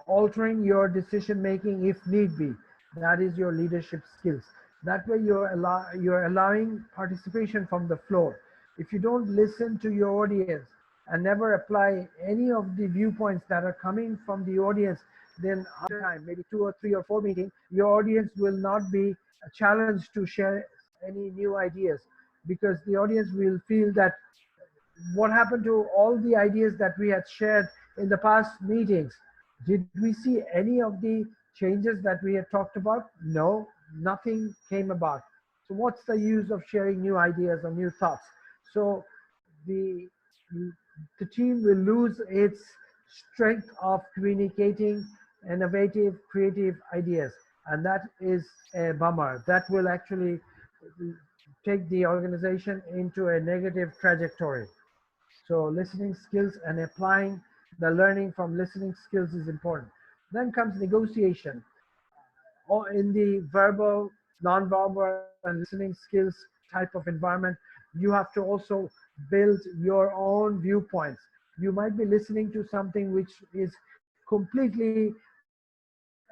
C: altering your decision making if need be. That is your leadership skills. That way you're allowing participation from the floor. If you don't listen to your audience and never apply any of the viewpoints that are coming from the audience, then after time, maybe 2 or 3 or 4 meetings, your audience will not be challenged to share any new ideas, because the audience will feel that what happened to all the ideas that we had shared in the past meetings? Did we see any of the changes that we had talked about? No, nothing came about. So what's the use of sharing new ideas or new thoughts? So the the team will lose its strength of communicating innovative, creative ideas, and that is a bummer. That will actually take the organization into a negative trajectory. So listening skills and applying the learning from listening skills is important. Then comes negotiation. Or in the verbal, non-verbal, and listening skills type of environment, you have to also build your own viewpoints. You might be listening to something which is completely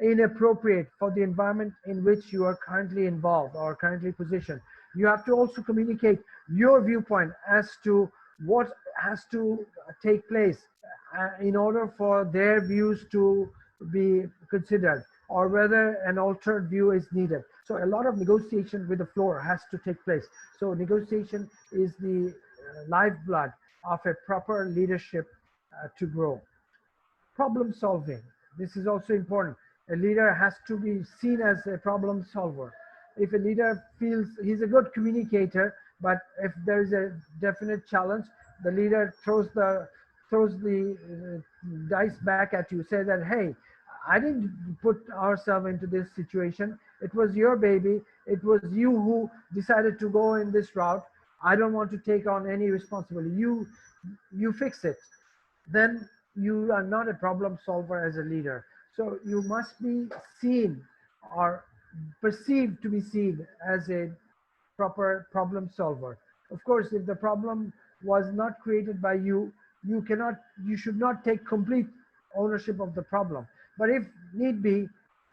C: inappropriate for the environment in which you are currently involved or currently positioned. You have to also communicate your viewpoint as to what has to take place in order for their views to be considered, or whether an altered view is needed. So a lot of negotiation with the floor has to take place. So negotiation is the lifeblood of a proper leadership to grow. Problem solving. This is also important. A leader has to be seen as a problem solver. If a leader feels he's a good communicator, but if there is a definite challenge, the leader throws the dice back at you, say that, hey, I didn't put ourselves into this situation. It was your baby. It was you who decided to go in this route. I don't want to take on any responsibility. You fix it. Then you are not a problem solver as a leader. So you must be seen or perceived to be seen as a proper problem solver. Of course, if the problem was not created by you, you should not take complete ownership of the problem. But if need be,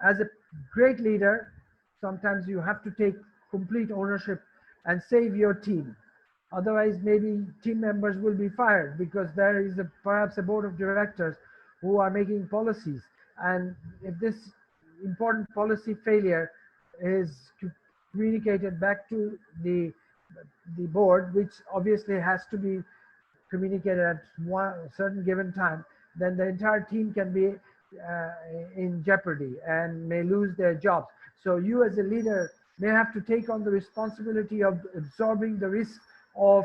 C: as a great leader, sometimes you have to take complete ownership and save your team. Otherwise, maybe team members will be fired because there is perhaps a board of directors who are making policies. And if this important policy failure is communicated back to the board, which obviously has to be communicated at one certain given time, then the entire team can be in jeopardy and may lose their jobs. So you as a leader may have to take on the responsibility of absorbing the risk of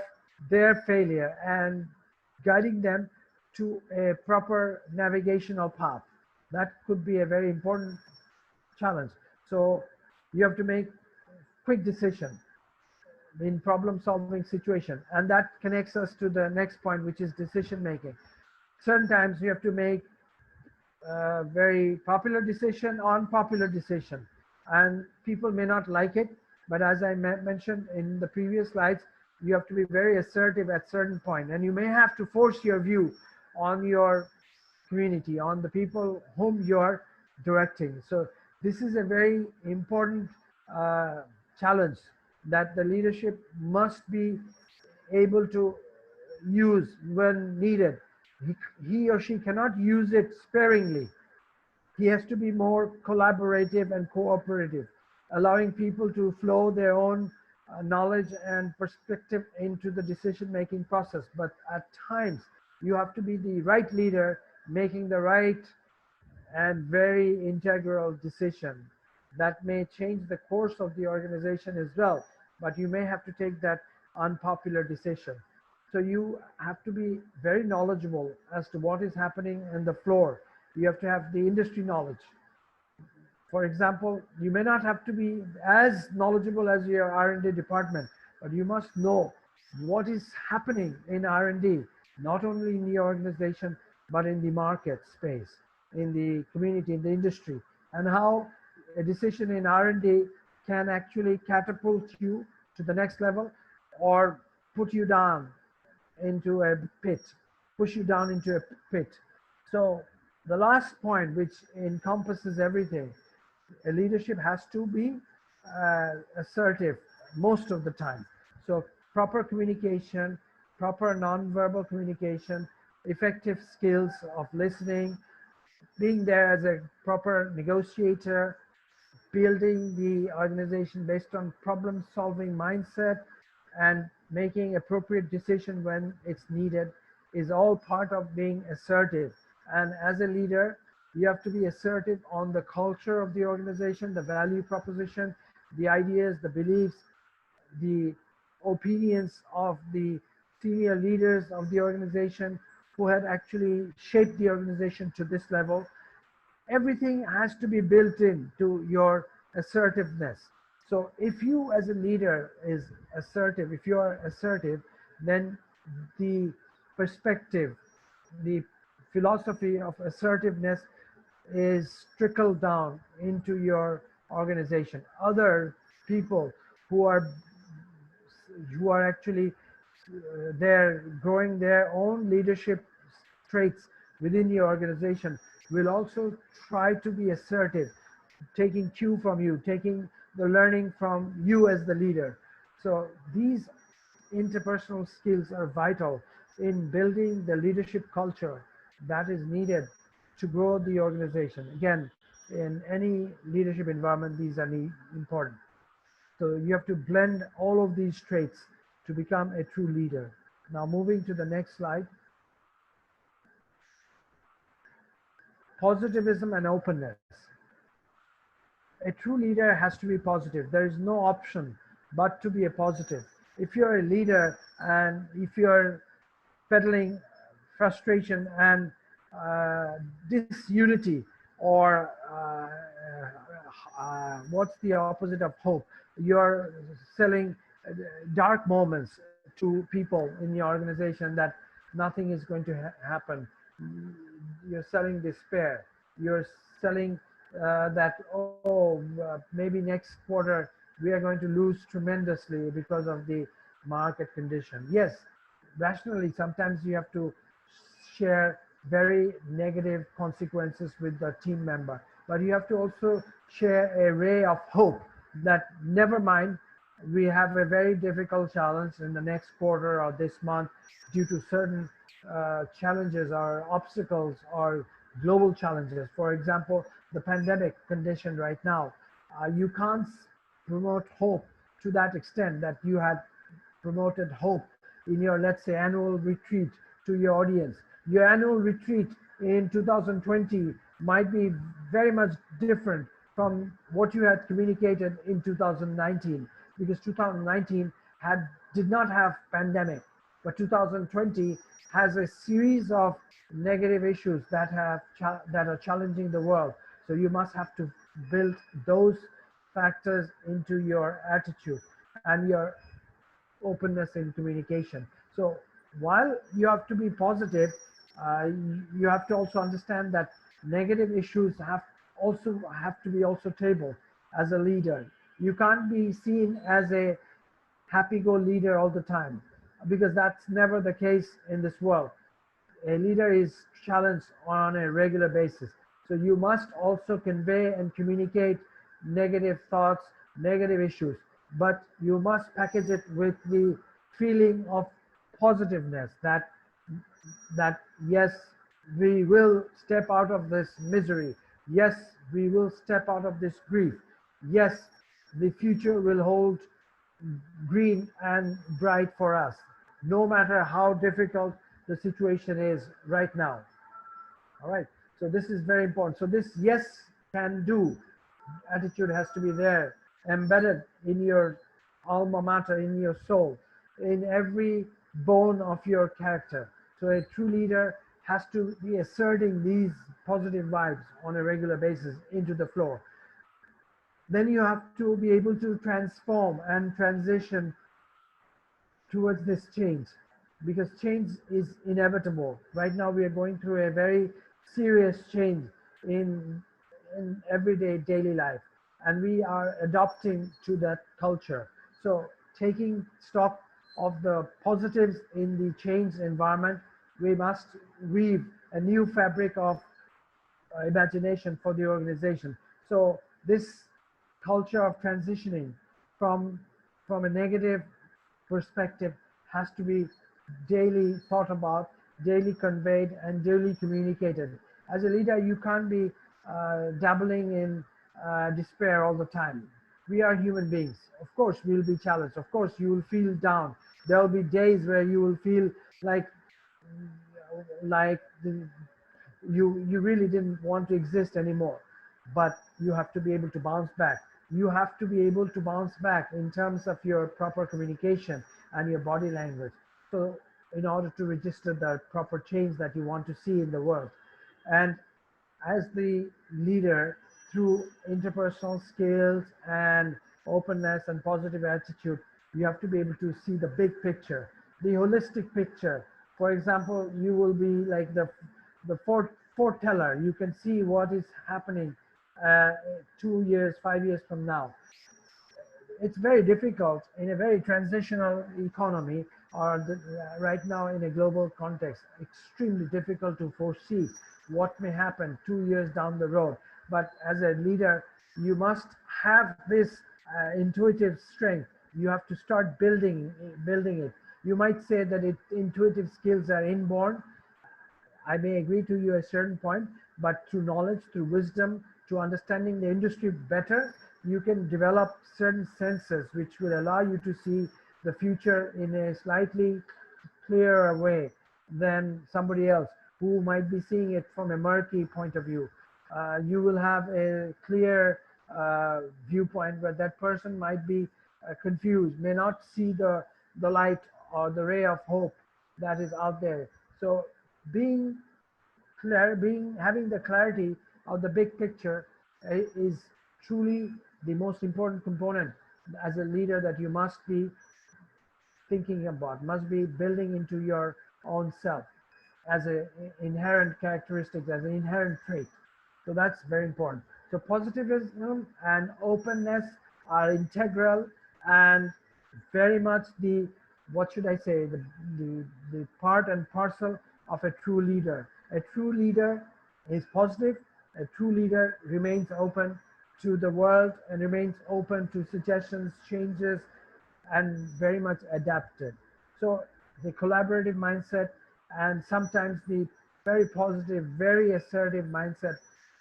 C: their failure and guiding them to a proper navigational path. That could be a very important challenge. So you have to make quick decision in problem solving situation, and that connects us to the next point, which is decision making. Certain times you have to make very popular decision, unpopular decision, and people may not like it, but as I mentioned in the previous slides, you have to be very assertive at certain point, and you may have to force your view on your community, on the people whom you're directing. So this is a very important challenge that the leadership must be able to use when needed. He or she cannot use it sparingly. He has to be more collaborative and cooperative, allowing people to flow their own knowledge and perspective into the decision-making process. But at times, you have to be the right leader, making the right and very integral decision that may change the course of the organization as well. But you may have to take that unpopular decision. So you have to be very knowledgeable as to what is happening in the floor. You have to have the industry knowledge. For example, you may not have to be as knowledgeable as your R&D department, but you must know what is happening in R&D, not only in the organization, but in the market space, in the community, in the industry, and how a decision in R&D can actually catapult you to the next level or put you down into a pit, push you down into a pit. So the last point, which encompasses everything, a leadership has to be assertive most of the time. So proper communication, proper non-verbal communication, effective skills of listening, being there as a proper negotiator, building the organization based on problem-solving mindset, and making appropriate decision when it's needed is all part of being assertive. And as a leader, you have to be assertive on the culture of the organization, the value proposition, the ideas, the beliefs, the opinions of the senior leaders of the organization who had actually shaped the organization to this level. Everything has to be built in to your assertiveness. So if you as a leader is assertive, if you are assertive, then the perspective, the philosophy of assertiveness is trickled down into your organization. Other people who are actually they're growing their own leadership traits within your organization will also try to be assertive, taking cue from you, taking the learning from you as the leader. So these interpersonal skills are vital in building the leadership culture that is needed to grow the organization. Again, in any leadership environment, these are important. So you have to blend all of these traits to become a true leader. Now moving to the next slide. Positivism and openness. A true leader has to be positive. There is no option but to be a positive. If you're a leader and if you're peddling frustration and disunity or what's the opposite of hope? You're selling dark moments to people in your organization, that nothing is going to happen. You're selling despair. You're selling that, oh, maybe next quarter we are going to lose tremendously because of the market condition. Yes, rationally, sometimes you have to share very negative consequences with the team member, but you have to also share a ray of hope that never mind, we have a very difficult challenge in the next quarter or this month due to certain challenges or obstacles or global challenges. For example, the pandemic condition right now, you can't promote hope to that extent that you had promoted hope in your, let's say, annual retreat to your audience. Your annual retreat in 2020 might be very much different from what you had communicated in 2019, because 2019 did not have pandemic, but 2020 has a series of negative issues that are challenging the world. So you must have to build those factors into your attitude and your openness in communication. So while you have to be positive, you have to also understand that negative issues have to be also tabled as a leader. You can't be seen as a happy-go leader all the time, because that's never the case in this world. A leader is challenged on a regular basis. So you must also convey and communicate negative thoughts, negative issues, but you must package it with the feeling of positiveness that yes, we will step out of this misery. Yes, we will step out of this grief. Yes, the future will hold green and bright for us, no matter how difficult the situation is right now. All right. So this is very important. So this yes can do attitude has to be there, embedded in your alma mater, in your soul, in every bone of your character. So a true leader has to be asserting these positive vibes on a regular basis into the floor. Then you have to be able to transform and transition towards this change, because change is inevitable. Right now we are going through a very serious change in everyday daily life, and we are adopting to that culture. So taking stock of the positives in the changed environment, we must weave a new fabric of imagination for the organization. So this culture of transitioning from a negative perspective has to be daily thought about, daily conveyed, and daily communicated. As a leader, you can't be dabbling in despair all the time. We are human beings. Of course, we'll be challenged. Of course, you will feel down. There will be days where you will feel like like you really didn't want to exist anymore, but you have to be able to bounce back. You have to be able to bounce back in terms of your proper communication and your body language, so in order to register the proper change that you want to see in the world. And as the leader, through interpersonal skills and openness and positive attitude, you have to be able to see the big picture, the holistic picture. For example, you will be like the foreteller. You can see what is happening 2 years, 5 years from now. It's very difficult in a very transitional economy, or right now in a global context, extremely difficult to foresee what may happen 2 years down the road. But as a leader, you must have this intuitive strength. You have to start building it. You might say that intuitive skills are inborn. I may agree to you at a certain point, but through knowledge, through wisdom, to understanding the industry better, you can develop certain senses which will allow you to see the future in a slightly clearer way than somebody else who might be seeing it from a murky point of view. You will have a clear viewpoint, but that person might be confused, may not see the light or the ray of hope that is out there. So being clear, having the clarity of the big picture is truly the most important component as a leader that you must be thinking about, must be building into your own self as an inherent characteristic, as an inherent trait. So that's very important. So positivism and openness are integral and very much the, what should I say, the part and parcel of a true leader. A true leader is positive. A true leader remains open to the world and remains open to suggestions, changes, and very much adapted. So the collaborative mindset and sometimes the very positive, very assertive mindset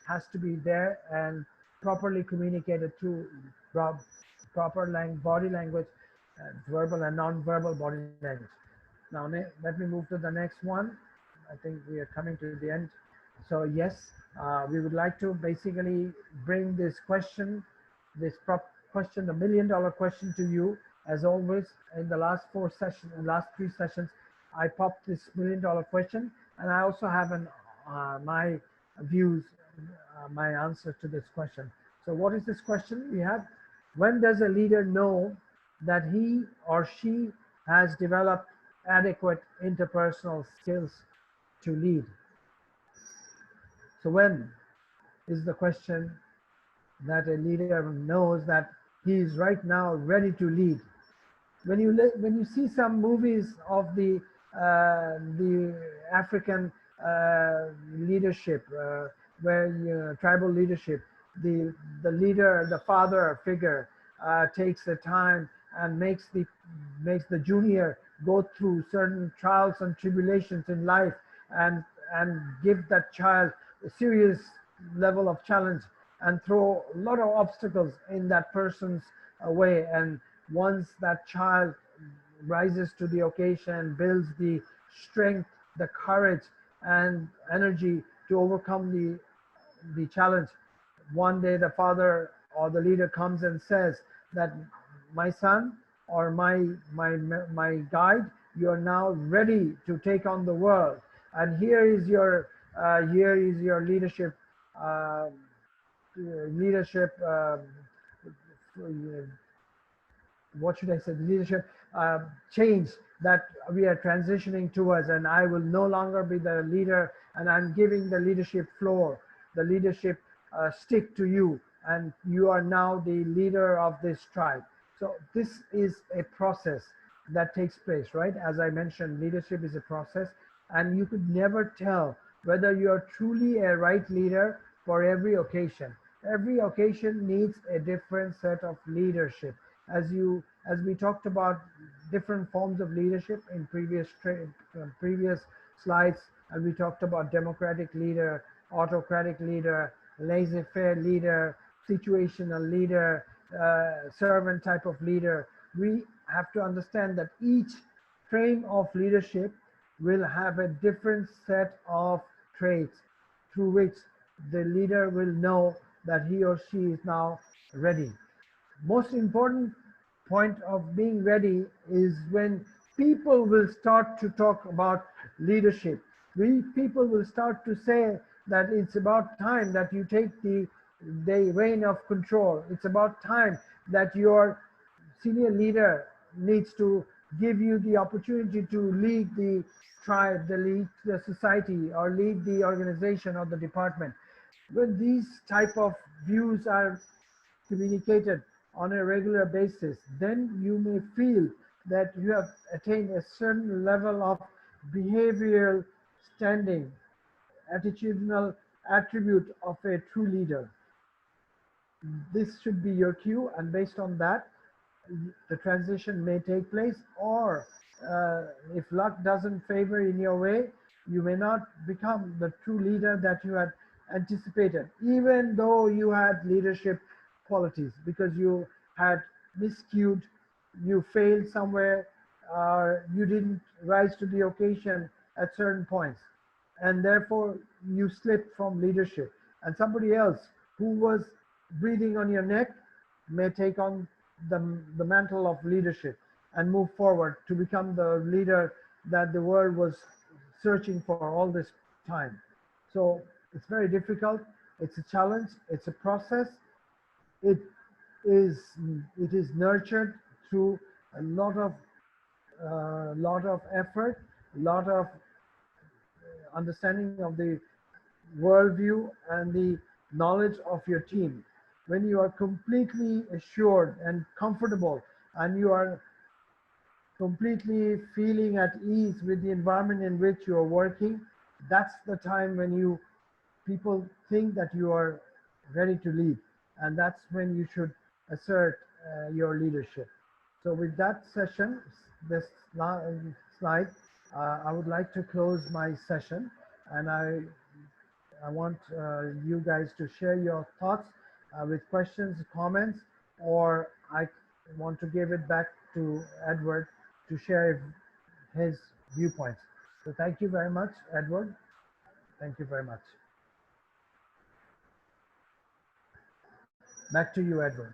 C: has to be there and properly communicated through proper body language, verbal and non-verbal body language. Now, let me move to the next one. I think we are coming to the end. So yes, we would like to basically bring this question, this question, the $1,000,000 question to you. As always, in the last 4 sessions, in the last 3 sessions, I popped this $1,000,000 question, and I also have my views, my answer to this question. So what is this question we have? When does a leader know that he or she has developed adequate interpersonal skills to lead? So when is the question that a leader knows that he is right now ready to lead? When you see some movies of the African leadership, where tribal leadership, the leader, the father figure, takes the time and makes the junior go through certain trials and tribulations in life, and give that child a serious level of challenge and throw a lot of obstacles in that person's way. And once that child rises to the occasion, builds the strength, the courage, and energy to overcome the challenge, one day the father or the leader comes and says that, my son or my guide, you are now ready to take on the world, and here is your leadership, uh, leadership what should I say, the leadership change that we are transitioning towards, and I will no longer be the leader, and I'm giving the leadership floor, the leadership stick to you, and you are now the leader of this tribe. So this is a process that takes place, right? As I mentioned, leadership is a process, and you could never tell whether you are truly a right leader for every occasion. Every occasion needs a different set of leadership. As we talked about different forms of leadership in previous slides, and we talked about democratic leader, autocratic leader, laissez-faire leader, situational leader, servant type of leader. We have to understand that each frame of leadership will have a different set of traits through which the leader will know that he or she is now ready. Most important point of being ready is when people will start to talk about leadership. People will start to say that it's about time that you take the reign of control. It's about time that your senior leader needs to give you the opportunity to lead the tribe, lead the society, or lead the organization or the department. When these type of views are communicated on a regular basis, then you may feel that you have attained a certain level of behavioral standing, attitudinal attribute of a true leader. This should be your cue, and based on that, the transition may take place, or if luck doesn't favor in your way, you may not become the true leader that you had anticipated, even though you had leadership qualities, because you had miscued, you failed somewhere, or you didn't rise to the occasion at certain points, and therefore you slipped from leadership, and somebody else who was breathing on your neck may take on the mantle of leadership and move forward to become the leader that the world was searching for all this time. So it's very difficult. It's a challenge. It's a process. it is it is nurtured through a lot of effort, a lot of understanding of the worldview and the knowledge of your team. When you are completely assured and comfortable and you are completely feeling at ease with the environment in which you are working, that's the time when you people think that you are ready to lead, and that's when you should assert your leadership. So with that session, this slide, I would like to close my session, and I want you guys to share your thoughts with questions, comments, or I want to give it back to Edward to share his viewpoints. So thank you very much, Edward. Thank you very much. Back to you, Edward.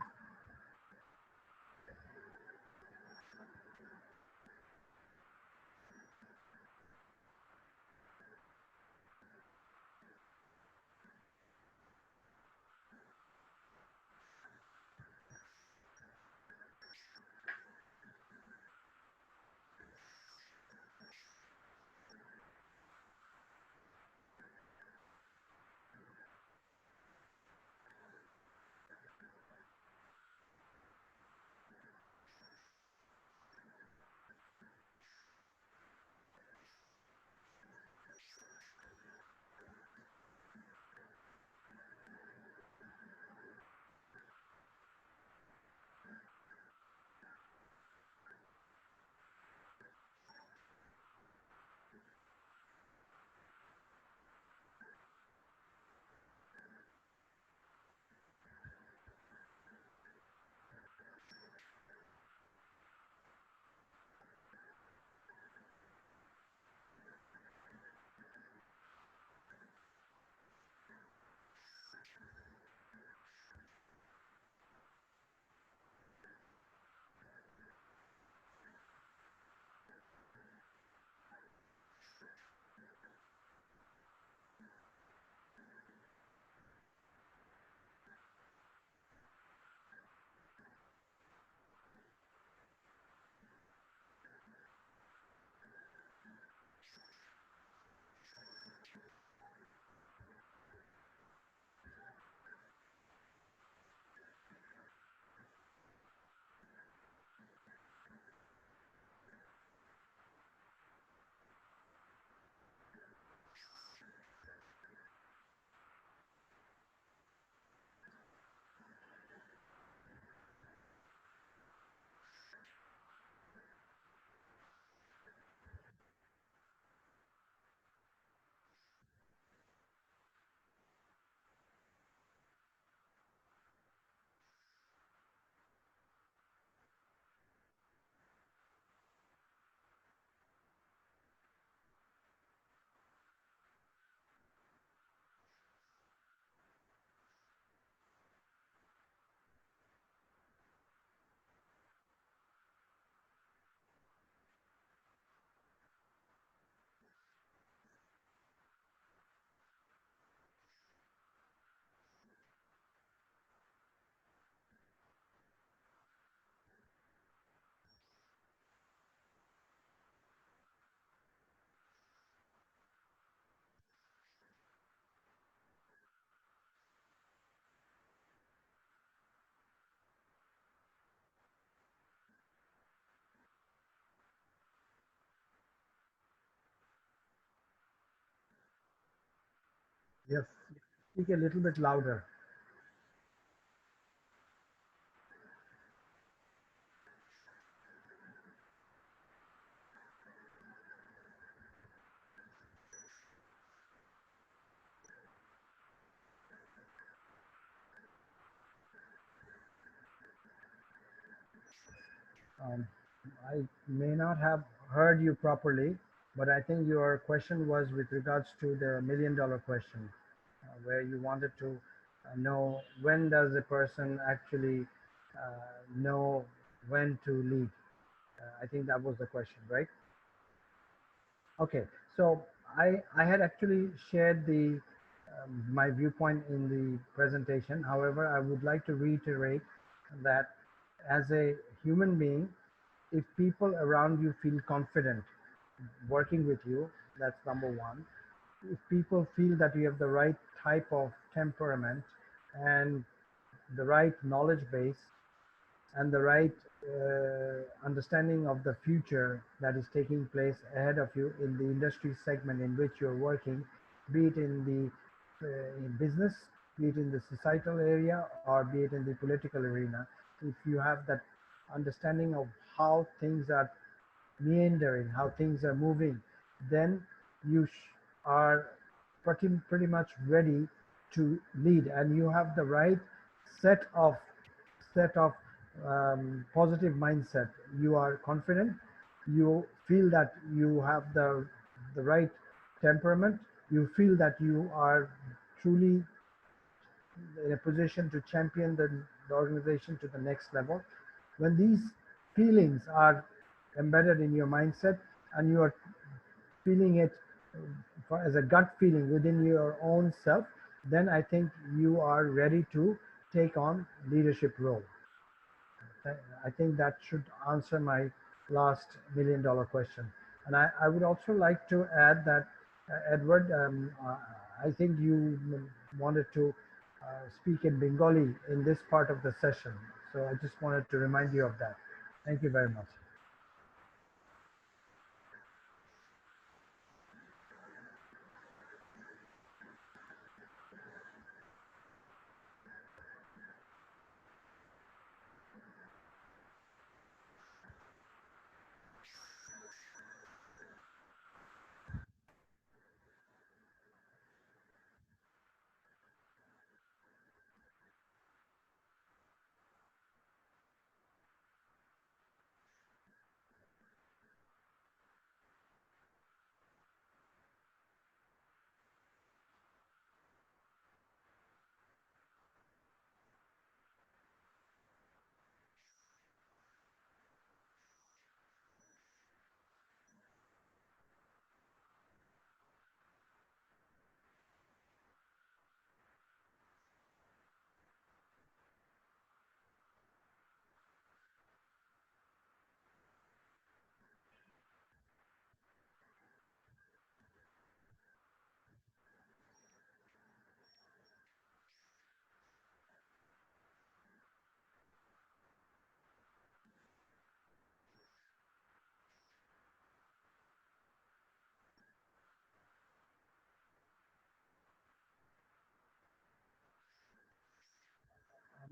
C: Yes, speak a little bit louder. Um, I may not have heard you properly, but I think your question was with regards to the $1 million question, where you wanted to know when does a person actually know when to lead. I think that was the question, right? Okay, so I had actually shared the
A: my viewpoint in the presentation. However, I would like to reiterate that as a human being, if people around you feel confident working with you, that's number one. If people feel that you have the right type of temperament and the right knowledge base and the right understanding of the future that is taking place ahead of you in the industry segment in which you're working, be it in the in business, be it in the societal area, or be it in the political arena. If you have that understanding of how things are meandering, how things are moving, then you are pretty much ready to lead, and you have the right set of set of positive mindset. You are confident. You feel that you have the right temperament. You feel that you are truly in a position to champion the organization to the next level. When these feelings are embedded in your mindset and you are feeling it as a gut feeling within your own self, then I think you are ready to take on leadership role. I think that should answer my last $1 million question. And I would also like to add that, Edward, I think you wanted to speak in Bengali in this part of the session. So I just wanted to remind you of that. Thank you very much.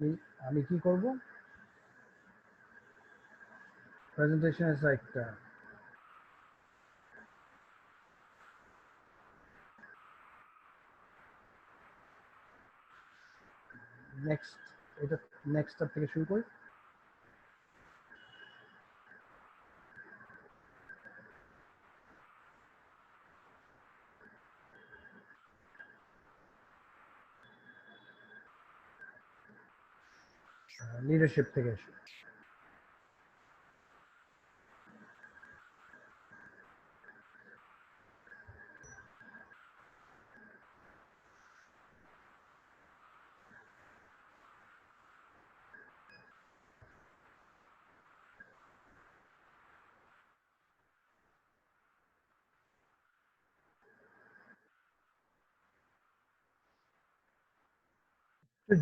A: আমি আমি কি করব? Presentation is like next, এটা next step থেকে শুরু করি। Leadership থেকে একটু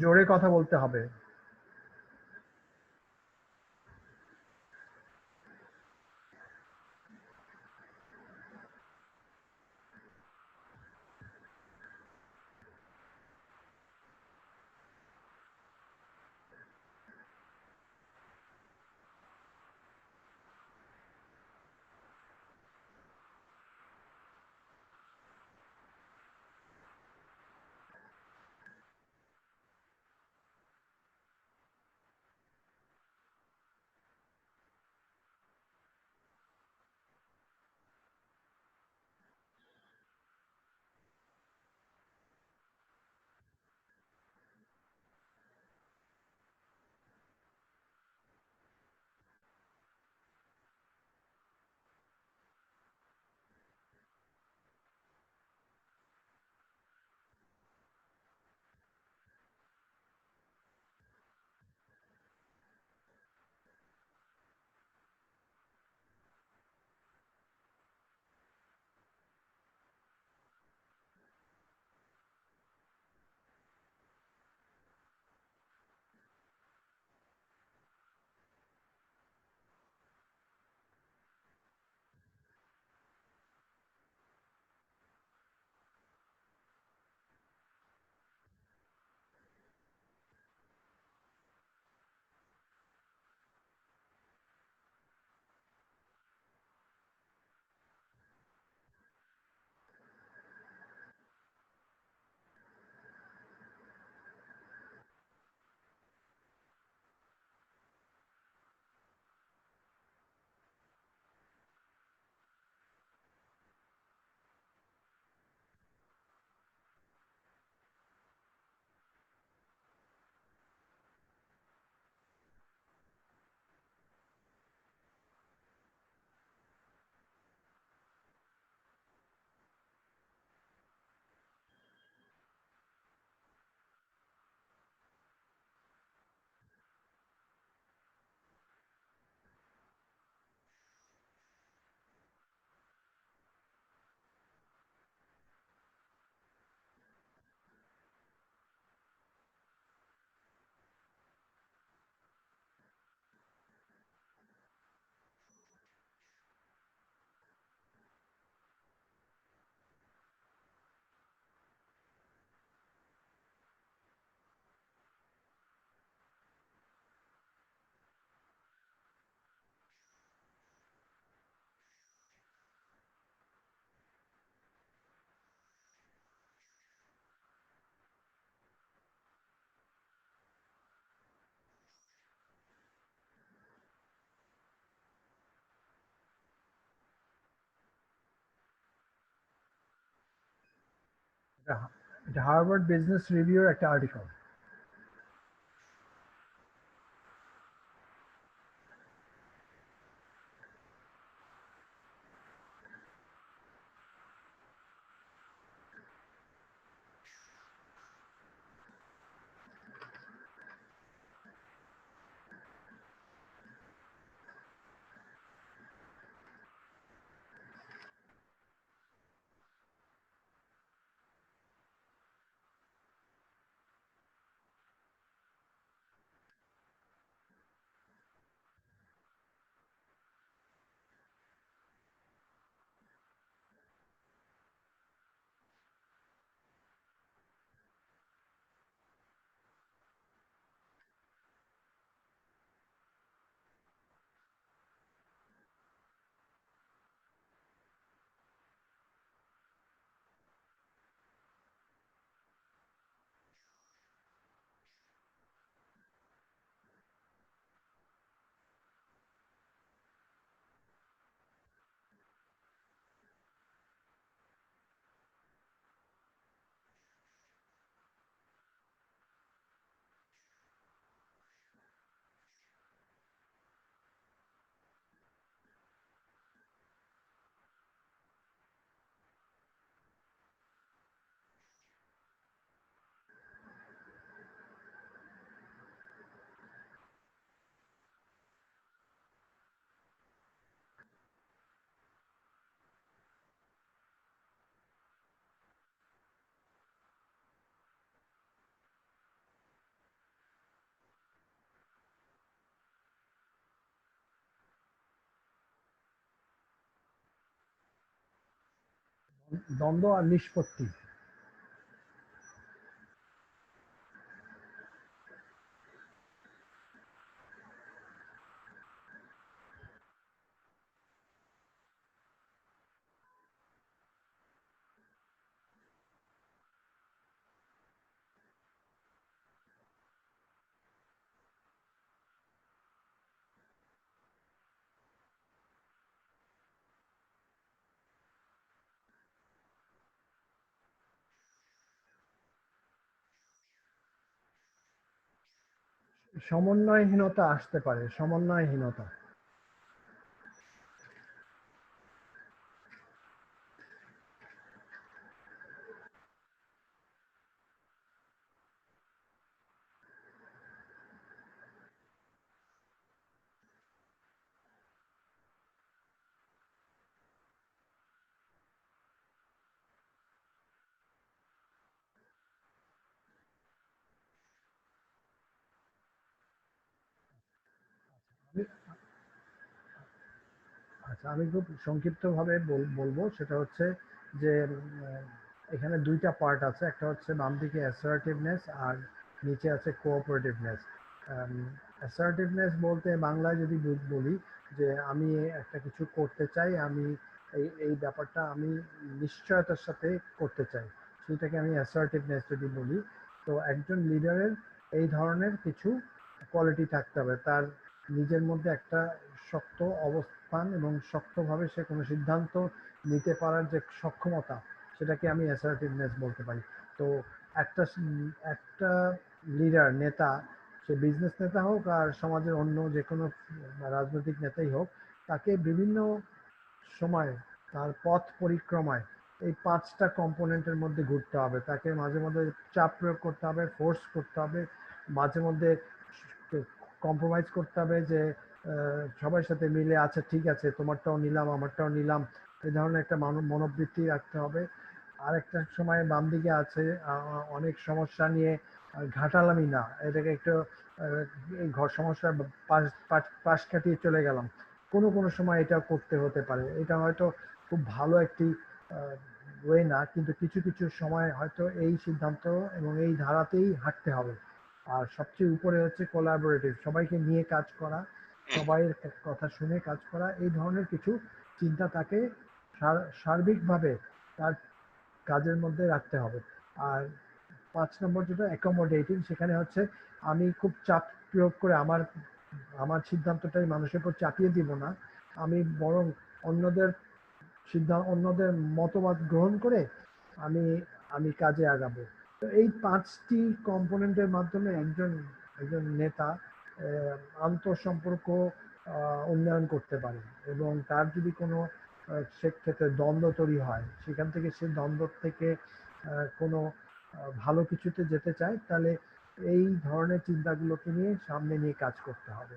A: জোরে কথা বলতে হবে।
C: এটা হার্ভার্ড বিজনেস রিভিউর একটা আর্টিকেল। দ্বন্দ্ব আর নিষ্পত্তি। সমন্বয়হীনতা আসতে পারে, সমন্বয়হীনতা। আচ্ছা, আমি খুব সংক্ষিপ্তভাবে বলবো, সেটা হচ্ছে যে এখানে দুইটা পার্ট আছে। একটা হচ্ছে বাম দিকে অ্যাসার্টিভনেস আর নিচে আছে কোঅপারেটিভনেস। অ্যাসার্টিভনেস বলতে বাংলায় যদি বলি যে আমি একটা কিছু করতে চাই, আমি এই ব্যাপারটা আমি নিশ্চয়তার সাথে করতে চাই, সেটাকে আমি অ্যাসার্টিভনেস যদি বলি। তো একজন লিডারের এই ধরনের কিছু কোয়ালিটি থাকতে হবে। তার নিজের মধ্যে একটা শক্ত অবস্থান এবং শক্তভাবে সে কোনো সিদ্ধান্ত নিতে পারার যে সক্ষমতা, সেটাকে আমি অ্যাসার্টিভনেস বলতে পারি। তো একটা একটা লিডার, নেতা, সে বিজনেস নেতা হোক আর সমাজের অন্য যে কোনো রাজনৈতিক নেতাই হোক, তাকে বিভিন্ন সময় তার পথ পরিক্রমায় এই পাঁচটা কম্পোনেন্টের মধ্যে ঘুরতে হবে। তাকে মাঝে মধ্যে চাপ প্রয়োগ করতে হবে, ফোর্স করতে হবে, মাঝে মধ্যে কম্প্রোমাইজ করতে হবে, যে সবার সাথে মিলে আচ্ছা ঠিক আছে তোমারটাও নিলাম আমারটাও নিলাম, এই ধরনের একটা মনোবৃত্তি রাখতে হবে। আর একটা সময় বাম দিকে আছে অনেক সমস্যা নিয়ে ঘাটালামি না, এটাকে একটু এই ঘর সমস্যার পাশ কাটিয়ে চলে গেলাম, কোনো কোনো সময় এটা করতে হতে পারে। এটা হয়তো খুব ভালো একটি ওয়ে না, কিন্তু কিছু কিছু সময় হয়তো এই সিদ্ধান্ত এবং এই ধারাতেই হাঁটতে হবে। আর সবচেয়ে উপরে হচ্ছে কোলাবোরেটিভ, সবাইকে নিয়ে কাজ করা, সবাইয়ের কথা শুনে কাজ করা, এই ধরনের কিছু চিন্তা তাকে সার্বিকভাবে তার কাজের মধ্যে রাখতে হবে। আর ৫ নম্বর যেটা অ্যাকোমোডেটিং, সেখানে হচ্ছে আমি খুব চাপ প্রয়োগ করে আমার আমার সিদ্ধান্তটাই মানুষের উপর চাপিয়ে দিব না, আমি বরং অন্যদের অন্যদের মতবাদ গ্রহণ করে আমি আমি কাজে আগাবো। তো এই 5টি কম্পোনেন্টের মাধ্যমে একজন নেতা আন্তঃসম্পর্ক উন্নয়ন করতে পারে, এবং তার যদি কোনো সেক্ষেত্রে দ্বন্দ্ব তৈরি হয়, সেখান থেকে সেই দ্বন্দ্ব থেকে কোনো ভালো কিছুতে যেতে চায়, তাহলে এই ধরনের চিন্তাগুলোকে নিয়ে সামনে নিয়ে কাজ করতে হবে।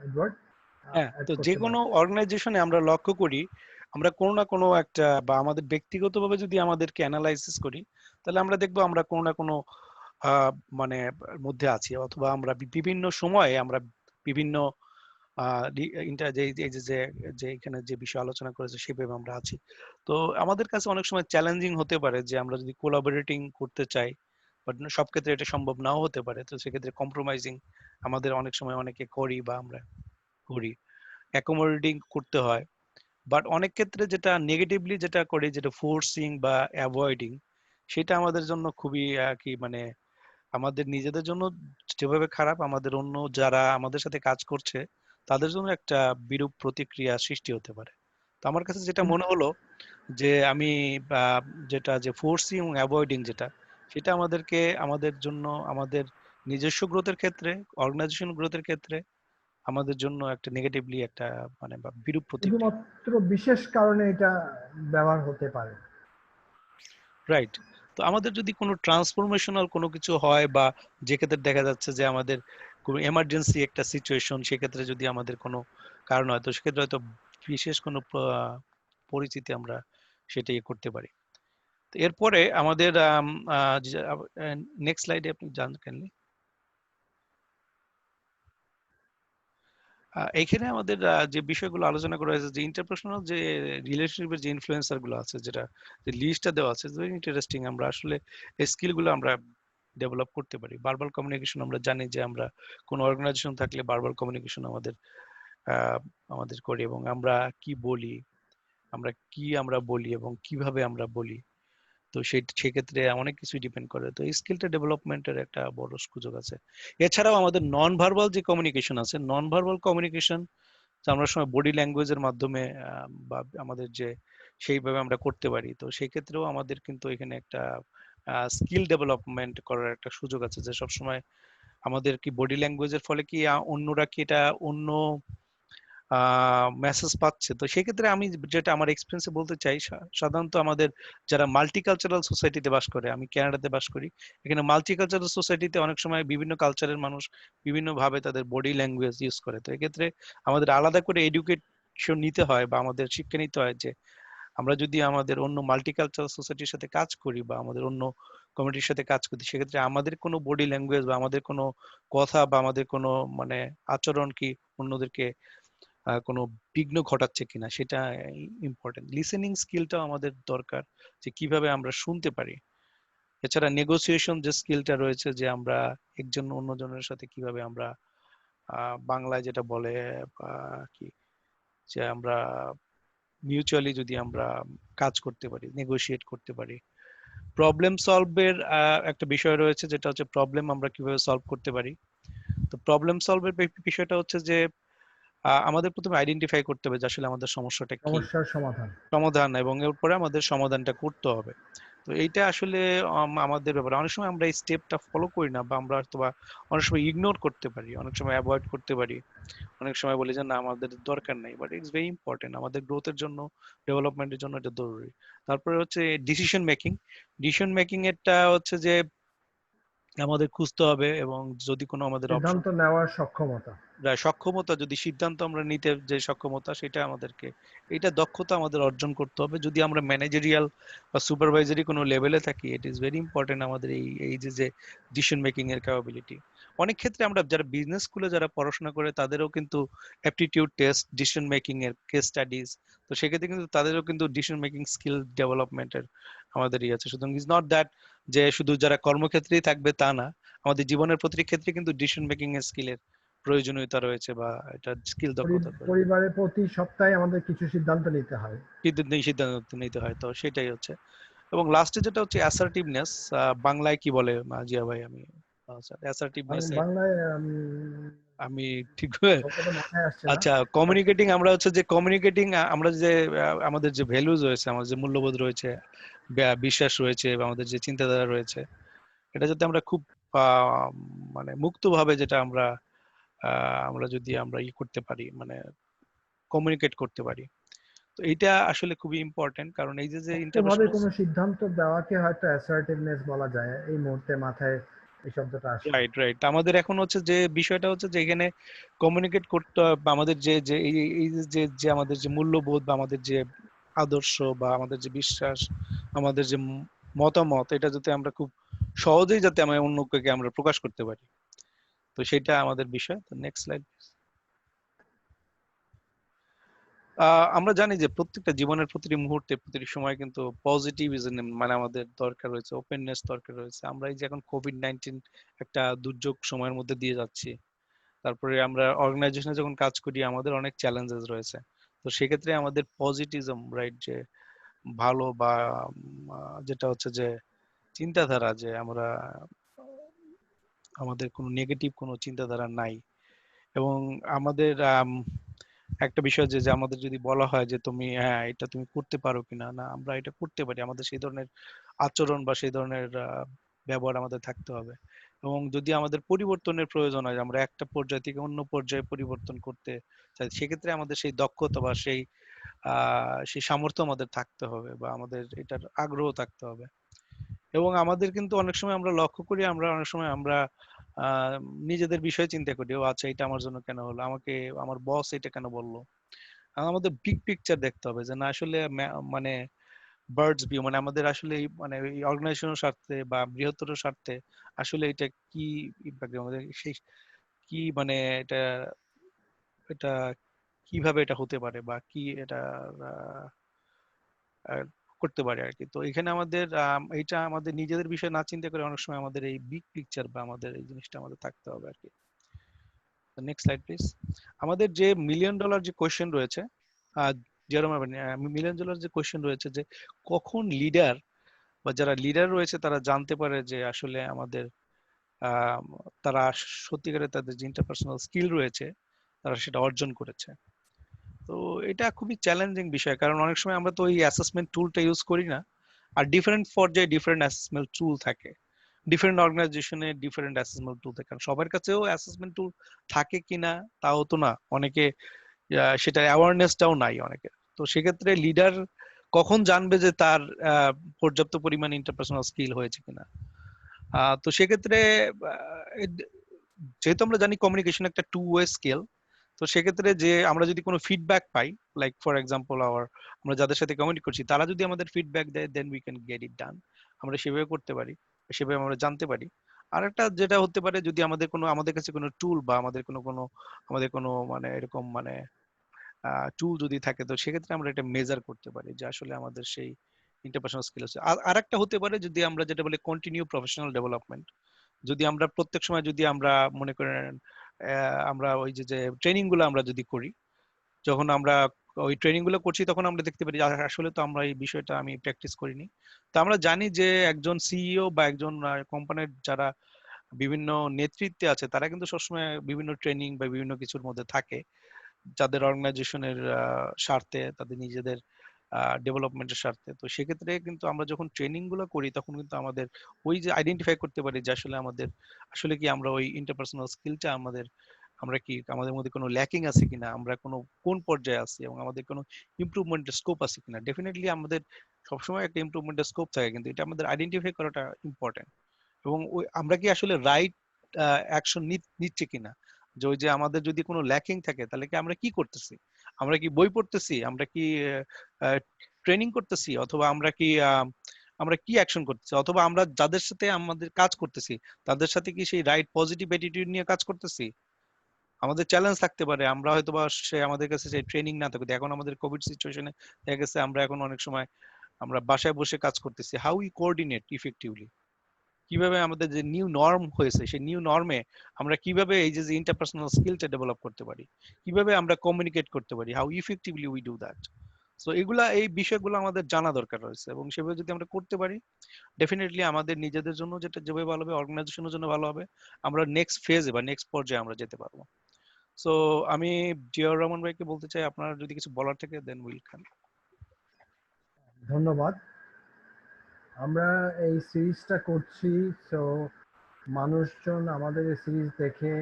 C: এডওয়ার্ড,
B: হ্যাঁ,
C: অ্যাড
B: তো যে
C: করতে
B: কোনো
C: পারেন।
B: অর্গানাইজেশনে আমরা লক্ষ্য করি, আমরা কোনো না কোনো একটা, বা আমাদের ব্যক্তিগতভাবে যদি আমাদেরকে অ্যানালাইসিস করি, তাহলে আমরা দেখবো আমরা কোনো না কোনো মানে মধ্যে আছি, অথবা আমরা বিভিন্ন সময়ে আমরা বিভিন্ন এই যে এখানে যে বিষয় আলোচনা করেছে সেভাবে আমরা আছি। তো আমাদের কাছে অনেক সময় চ্যালেঞ্জিং হতে পারে যে আমরা যদি কোলাবোরেটিং করতে চাই, বাট সব ক্ষেত্রে এটা সম্ভব নাও হতে পারে। তো সেক্ষেত্রে কম্প্রোমাইজিং আমাদের অনেক সময় অনেকে করি বা আমরা করি, অ্যাকোমোডেটিং করতে হয়। বাট অনেক ক্ষেত্রে যেটা নেগেটিভলি যেটা করি, যেটা ফোর্সিং বা অ্যাভয়েডিং, সেটা আমাদের জন্য খুবই কি মানে আমাদের নিজেদের জন্য যেভাবে খারাপ, আমাদের অন্য যারা আমাদের সাথে কাজ করছে তাদের জন্য একটা বিরূপ প্রতিক্রিয়া সৃষ্টি হতে পারে। তো আমার কাছে যেটা মনে হলো যে আমি যেটা যে ফোর্সিং এবং অ্যাভয়েডিং যেটা, সেটা আমাদেরকে আমাদের জন্য আমাদের নিজস্ব গ্রোথের ক্ষেত্রে, অর্গানাইজেশন গ্রোথের ক্ষেত্রে আমাদের জন্য একটা নেগেটিভলি একটা মানে বা বিরূপ প্রতিক্রিয়া।
C: শুধুমাত্র বিশেষ কারণে এটা ব্যবহার হতে পারে।
B: রাইট। তো আমাদের যদি কোনো ট্রান্সফরমেশনাল কোনো কিছু হয়, বা যে ক্ষেত্রে দেখা যাচ্ছে যে আমাদের কোনো এমার্জেন্সি একটা সিচুয়েশন, সেক্ষেত্রে যদি আমাদের কোনো কারণ হয়, তো সেক্ষেত্রে হয়তো বিশেষ কোনো পরিস্থিতি আমরা সেটাই করতে পারি। তো এরপরে আমাদের নেক্সট স্লাইডে আপনি যান কাইন্ডলি। এইখানে আমাদের যে বিষয়গুলো আলোচনা করা হয়েছে, যে ইন্টারপার্সোনাল যে রিলেশনশিপের যে ইনফ্লুয়েন্সার গুলো আছে, যেটা যে লিস্টটা দেওয়া আছে, ভেরি ইন্টারেস্টিং। আমরা আসলে এই স্কিল গুলো আমরা ডেভেলপ করতে পারি। ভার্বাল কমিউনিকেশন আমরা জানি যে আমরা কোন অর্গানাইজেশন থাকলে ভার্বাল কমিউনিকেশন আহ, আমাদের করি, এবং আমরা কি বলি, আমরা বলি এবং কিভাবে আমরা বলি। তো সেক্ষেত্রে অনেক কিছু ডিপেন্ড করে। তো এই স্কিলটা ডেভেলপমেন্টের একটা বড় সুযোগ আছে। এছাড়াও আমাদের নন ভার্বাল যে কমিউনিকেশন আছে, নন ভার্বাল কমিউনিকেশন আমরা সময় বডি ল্যাঙ্গুয়েজের মাধ্যমে বা আমাদের যে সেইভাবে আমরা করতে পারি। তো সেই ক্ষেত্রেও আমাদের কিন্তু এখানে একটা স্কিল ডেভেলপমেন্ট করার একটা সুযোগ আছে, যে সবসময় আমাদের কি বডি ল্যাঙ্গুয়েজের ফলে কি অন্যরা কি এটা অন্য মেসেজ পাচ্ছে। তো সেক্ষেত্রে আমি যেটা আমার এক্সপিরিয়েন্সে বলতে চাই, সাধারণত আমাদের যারা মাল্টিকালচারাল সোসাইটিতে বাস করে, আমি কানাডাতে বাস করি, এখানে মাল্টিকালচারাল সোসাইটিতে অনেক সময় বিভিন্ন কালচারের মানুষ বিভিন্ন ভাবে তাদের বডি ল্যাঙ্গুয়েজ ইউজ করে। তো এক্ষেত্রে আমাদের আলাদা করে এডুকেশন নিতে হয়, বা আমাদের শিক্ষা নিতে হয় যে আমরা যদি আমাদের অন্য মাল্টিকালচারাল সোসাইটির সাথে কাজ করি, বা আমাদের অন্য কমিউনিটির সাথে কাজ করি, সেক্ষেত্রে আমাদের কোনো বডি ল্যাঙ্গুয়েজ বা আমাদের কোনো কথা বা আমাদের কোনো মানে আচরণ কি অন্যদেরকে কোনো বিঘ্ন ঘটাচ্ছে কিনা, সেটা ইম্পর্টেন্ট। লিসেনিং স্কিলটাও আমাদের দরকার, যে কিভাবে আমরা শুনতে পারি। এছাড়া নেগোসিয়েশন যে স্কিলটা রয়েছে, যে আমরা একজন অন্যজনের সাথে কিভাবে আমরা বাংলায় যেটা বলে কি, যে আমরা মিউচুয়ালি যদি আমরা কাজ করতে পারি, নেগোশিয়েট করতে পারি। প্রবলেম সলভের একটা বিষয় রয়েছে, যেটা হচ্ছে প্রবলেম আমরা কিভাবে সলভ করতে পারি। তো প্রবলেম সলভের বিষয়টা হচ্ছে যে আমাদের প্রথমে আইডেন্টিফাই করতে হবে যে আসলে আমাদের সমস্যাটা কি,
C: সমস্যার সমাধান।
B: সমাধান, এবং এরপরে আমাদের সমাধানটা করতে হবে। তো এইটা আসলে আমাদের ব্যাপারে অনেক সময় আমরা এই স্টেপটা ফলো করি না, বা আমরা হয়তো বা অনেক সময় ইগনোর করতে পারি, অনেক সময় অ্যাভয়েড করতে পারি, অনেক সময় বলি যে না আমাদের দরকার নাই। বাট ইটস ভেরি ইম্পর্টেন্ট, আমাদের গ্রোথের জন্য, ডেভেলপমেন্টের জন্য এটা জরুরি। তারপরে হচ্ছে ডিসিশন মেকিং। ডিসিশন মেকিং এরটা হচ্ছে যে আমাদের খুঁজতে হবে, এবং যদি কোনো আমাদের অপশন,
C: সিদ্ধান্ত নেওয়ার সক্ষমতা।
B: সক্ষমতা, যদি সিদ্ধান্ত আমরা নিতে যে সক্ষমতা, সেটা আমাদেরকে, এটা দক্ষতা আমাদের অর্জন করতে হবে। যদি আমরা ম্যানেজারিয়াল বা সুপারভাইজারি কোনো লেভেলে থাকি, ইট ইজ ভেরি ইম্পর্টেন্ট আমাদের এই যে ডিসিশন মেকিং এর ক্যাপাবিলিটি। অনেক ক্ষেত্রে আমরা যারা বিজনেস স্কুলে যারা পড়াশোনা করে, তাদেরও কিন্তু অ্যাপটিটিউড টেস্ট, ডিসিশন মেকিং এর কেস স্টাডিজ, তো সেক্ষেত্রে কিন্তু তাদেরও কিন্তু ডিসিশন মেকিং স্কিল ডেভেলপমেন্টের আমাদের আছে। সুতরাং ইজ নট দ্যাট যে শুধু যারা কর্মক্ষেত্রেই থাকবে তা না, আমাদের জীবনের প্রতিটি ক্ষেত্রে কিন্তু ডিসিশন মেকিং এর স্কিলের প্রয়োজনীয়তা রয়েছে, বা এটা স্কিল দক্ষতার প্রয়োজন।
C: পরিবারে প্রতি সপ্তাহে আমাদের কিছু সিদ্ধান্ত নিতে হয়।
B: সিদ্ধান্ত নিতে হয়, তো সেটাই হচ্ছে। এবং লাস্টে যেটা হচ্ছে অ্যাসার্টিভনেস, বাংলায় কি বলে জিয়া ভাই? আমি অ্যাসার্টিভনেস
C: বাংলায়
B: আমি ঠিক
C: শব্দটা মাথায় আসছে না।
B: আচ্ছা, কমিউনিকেটিং আমরা হচ্ছে যে কমিউনিকেটিং আমরা যে আমাদের যে ভ্যালুজ রয়েছে, আমাদের যে মূল্যবোধ রয়েছে, বিশ্বাস রয়েছে বা আমাদের যে চিন্তাধারা রয়েছে, এটা যাতে আমরা খুব আহ, মানে মুক্তভাবে যেটা আমরা যদি আমরা করতে পারি, মানে কমিউনিকেট করতে পারি। তো এটা আসলে খুবই ইম্পর্টেন্ট, কারণ এই যে
C: শক্তভাবে
B: ইন্টারপার্সোনাল।
C: কোনো সিদ্ধান্ত দেওয়াকে হয়তো অ্যাসার্টিভনেস বলা যায় এই মুহূর্তে, মাথায় এই শব্দটা আসছে।
B: Right, right. আমাদের এখন হচ্ছে যে বিষয়টা হচ্ছে যে এখানে কমিউনিকেট করতে হবে, বা আমাদের যে যে এই যে যে আমাদের যে মূল্যবোধ বা আমাদের যে আদর্শ বা আমাদের যে বিশ্বাস, আমাদের যে মতামত, এটা যাতে আমরা খুব সহজেই যাতে আমরা অন্যকে আমরা প্রকাশ করতে পারি। তো সেটা আমাদের বিষয়। তো নেক্সট স্লাইড। আমরা জানি যে প্রত্যেকটা জীবনের প্রতিটি মুহূর্তে প্রতিটি সময় কিন্তু পজিটিভিজম, মানে আমাদের দরকার রয়েছে, ওপেননেস দরকার রয়েছে। আমরা এই যে এখন কোভিড-19 একটা দুর্যোগ সময়ের মধ্যে দিয়ে যাচ্ছি, তারপরে আমরা অর্গানাইজেশনে যখন কাজ করি আমাদের অনেক চ্যালেঞ্জেস রয়েছে। তো সেক্ষেত্রে আমাদের পজিটিভিজম, রাইট, যে ভালো বা যেটা হচ্ছে যে চিন্তাধারা, যে আমরা আমাদের কোনো নেগেটিভ কোনো চিন্তাধারা নাই। এবং আমাদের একটা বিষয় যে যে আমাদের যদি বলা হয় যে তুমি হ্যাঁ এটা তুমি করতে পারো কিনা, না আমরা এটা করতে পারি, আমাদের সেই ধরনের আচরণ বা সেই ধরনের ব্যবহার আমাদের থাকতে হবে। এবং যদি আমাদের পরিবর্তনের প্রয়োজন হয়, আমরা একটা পর্যায় থেকে অন্য পর্যায়ে পরিবর্তন করতে চাই, সেক্ষেত্রে আমাদের সেই দক্ষতা বা সেই সামর্থ্য আমাদের থাকতে হবে, বা আমাদের এটার আগ্রহ থাকতে হবে। এবং আমাদের কিন্তু অনেক সময় আমরা লক্ষ্য করি, আমরা অনেক সময় আমরা আহ নিজেদের বিষয়ে চিন্তা করি, ও আচ্ছা এটা আমার জন্য কেন হলো, আমাকে আমার বস এটা কেন বললো। আমাদের বিগ পিকচার দেখতে হবে, যে না আসলে মানে বার্ডস ভিউ, মানে আমাদের আসলে মানে এই অর্গানাইজেশনের স্বার্থে বা বৃহত্তর স্বার্থে আসলে এটা কি ইম্প্যাক্ট আমাদের, সেই কি মানে এটা এটা কিভাবে এটা হতে পারে বা কি এটা আহ, আহ, করতে পারে আর কি। তো এখানে আমাদের এটা আমাদের নিজেদের বিষয় না চিন্তা করে অনেক সময় আমাদের এই বিগ পিকচার বা আমাদের এই জিনিসটা আমাদের থাকতে হবে আর কি। Next slide please. আমাদের যে মিলিয়ন ডলার যে কোয়েশ্চেন রয়েছে, যেরকম মিলিয়ন ডলার যে কোয়েশ্চেন রয়েছে, যে কখন লিডার বা যারা লিডার রয়েছে তারা জানতে পারে যে আসলে আমাদের আহ, তারা সত্যিকারে তাদের যে ইন্টারপার্সোনাল স্কিল রয়েছে তারা সেটা অর্জন করেছে। তো এটা খুবই চ্যালেঞ্জিং বিষয়, কারণ অনেক সময় আমরা তো এই অ্যাসেসমেন্ট টুলটা ইউজ করি না। আর ডিফারেন্ট পর্যায়ে ডিফারেন্ট অ্যাসেসমেন্ট টুল থাকে, ডিফারেন্ট অর্গানাইজেশনে ডিফারেন্ট অ্যাসেসমেন্ট টুল থাকে, কারণ সবার কাছেও অ্যাসেসমেন্ট টুল থাকে কিনা তাও তো না, অনেকে সেটার অ্যাওয়ারনেসটাও নাই অনেকের। তো সেক্ষেত্রে লিডার কখন জানবে যে তার পর্যাপ্ত পরিমাণ ইন্টারপার্সোনাল স্কিল হয়েছে কিনা। তো সেক্ষেত্রে যেহেতু আমরা জানি কমিউনিকেশন একটা টু ওয়ে স্কিল, তো সেক্ষেত্রে যে আমরা যদি কোনো feedback pi, like for example আমরা যাদের সাথে কমিউনিকেট করছি তারা যদি আমাদের ফিডব্যাক দেয়, then we can get it done. আমরা সেভাবে করতে পারি, সেভাবে আমরা জানতে পারি। আর একটা যেটা হতে পারে, যদি আমাদের কাছে কোনো টুল বা আমাদের কোনো মানে এরকম মানে টুল যদি থাকে, তো সেক্ষেত্রে আমরা এটা মেজার করতে পারি যে আসলে আমাদের সেই ইন্টারপার্সোনাল স্কিল আছে। আর একটা হতে পারে, যদি আমরা যেটা বলি কন্টিনিউ প্রফেশনাল ডেভেলপমেন্ট, যদি আমরা প্রত্যেক সময় যদি আমরা মনে করেন আমরা ওই যে ট্রেনিং গুলো আমরা যদি করি, যখন আমরা ওই ট্রেনিং গুলো করছি তখন আমরা দেখতে পারি যে আসলে তো আমরা এই বিষয়টা আমি প্র্যাকটিস করিনি। তো আমরা জানি যে একজন সিইও বা একজন কোম্পানির যারা বিভিন্ন নেতৃত্বে আছে তারা কিন্তু সবসময় বিভিন্ন ট্রেনিং বা বিভিন্ন কিছুর মধ্যে থাকে, যাদের অর্গানাইজেশনের স্বার্থে, তাদের নিজেদের ডেভেলপমেন্টের স্বার্থে। তো সেক্ষেত্রে কিন্তু আমরা যখন ট্রেনিং গুলো করি তখন কিন্তু আমাদের ওই যে আইডেন্টিফাই করতে পারি যে আসলে আসলে কি আমরা ওই ইন্টারপার্সোনাল স্কিলটা আমরা কি আমাদের মধ্যে কোনো ল্যাকিং আছে কিনা, আমরা কোন পর্যায়ে আছি, এবং আমাদের কোনো ইমপ্রুভমেন্টের স্কোপ আছে কিনা। ডেফিনেটলি আমাদের সবসময় একটা ইমপ্রুভমেন্টের স্কোপ থাকে, কিন্তু এটা আমাদের আইডেন্টিফাই করাটা ইম্পর্টেন্ট। এবং ওই আমরা কি আসলে রাইট অ্যাকশন নিচ্ছে কিনা, যে ওই যে আমাদের যদি কোনো ল্যাকিং থাকে তাহলে কি আমরা কি করতেছি, আমরা কি বই পড়তেছি, আমরা কি ট্রেনিং করতেছি, অথবা আমরা কি অ্যাকশন করতেছি, অথবা আমরা যাদের সাথে আমাদের কাজ করতেছি তাদের সাথে কি সেই রাইট পজিটিভ অ্যাটিটিউড নিয়ে কাজ করতেছি। আমাদের চ্যালেঞ্জ থাকতে পারে, আমরা হয়তো বা আমাদের কাছে সেই ট্রেনিং না থাকে। এখন আমাদের কোভিড সিচুয়েশনে দেখা গেছে আমরা এখন অনেক সময় আমরা বাসায় বসে কাজ করতেছি, হাউ উই কোঅর্ডিনেট ইফেক্টিভলি, কিভাবে আমাদের যে নিউ নর্ম হয়েছে সেই নিউ নর্মে আমরা কিভাবে এই যে ইন্টারপার্সোনাল স্কিলটা ডেভেলপ করতে পারি, কিভাবে আমরা কমিউনিকেট করতে পারি, how effectively we do that. So এই বিষয়গুলো আমাদের জানা দরকার রয়েছে, এবং সেভাবে যদি আমরা করতে পারি ডেফিনেটলি আমাদের নিজেদের জন্য যেটা যেভাবে ভালো হবে, অর্গানাইজেশনের জন্য ভালো হবে, আমরা নেক্সট ফেজে বা নেক্সট পর্যায়ে আমরা যেতে পারবো। সো আমি জিয়াউর রহমান ভাইকে বলতে চাই, আপনার যদি কিছু বলার থাকে দেন উইল খান।
C: ধন্যবাদ।
A: আমরা এই সিরিজটা করছি, তো মানুষজন আমাদের এই সিরিজ দেখে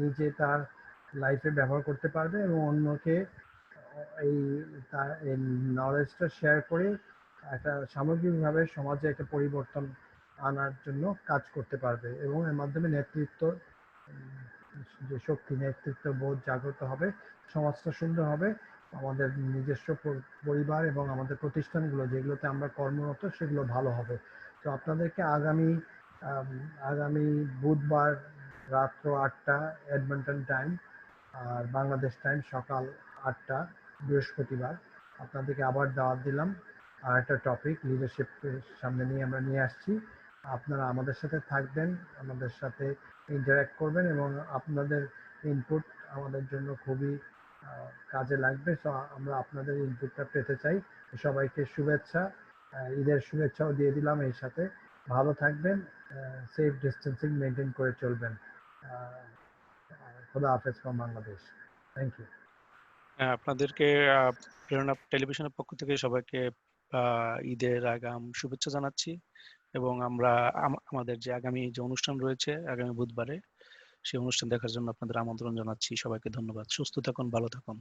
A: নিজে তার লাইফে ব্যবহার করতে পারবে এবং অন্যকে এই তার এই নলেজটা শেয়ার করে একটা সামগ্রিকভাবে সমাজে একটা পরিবর্তন আনার জন্য কাজ করতে পারবে এবং এর মাধ্যমে নেতৃত্ব যে শক্তি, নেতৃত্ব বোধ জাগ্রত হবে, সমাজটা সুন্দর হবে, আমাদের নিজস্ব পরিবার এবং আমাদের প্রতিষ্ঠানগুলো যেগুলোতে আমরা কর্মরত সেগুলো ভালো হবে। তো আপনাদেরকে আগামী বুধবার রাত্র 8টা এডমন্টন টাইম আর বাংলাদেশ টাইম সকাল 8টা বৃহস্পতিবার আপনাদেরকে আবার দাওয়াত দিলাম। আর একটা টপিক লিডারশিপের সামনে আমরা নিয়ে আসছি। আপনারা আমাদের সাথে থাকবেন, আমাদের সাথে ইন্টারঅ্যাক্ট করবেন এবং আপনাদের ইনপুট আমাদের জন্য খুবই কাজে লাগবে। সো আমরা আপনাদের ইনপুটটা পেতে চাই। সবাইকে শুভেচ্ছা, ঈদের শুভেচ্ছাও দিয়ে দিলাম। এই সাথে ভালো থাকবেন, সেফ ডিস্টেন্সিং মেনটেন করে চলবেন। খোদা হাফেজ ফ্রম বাংলাদেশ। Thank you.
B: আপনাদেরকে প্রেরণা টেলিভিশনের পক্ষ থেকে সবাইকে ঈদের আগাম শুভেচ্ছা জানাচ্ছি এবং আমরা আমাদের যে আগামী যে অনুষ্ঠান রয়েছে আগামী বুধবারে সেই অনুষ্ঠান দেখার জন্য আপনাদের আমন্ত্রণ জানাচ্ছি। সবাইকে ধন্যবাদ। সুস্থ থাকুন, ভালো থাকুন।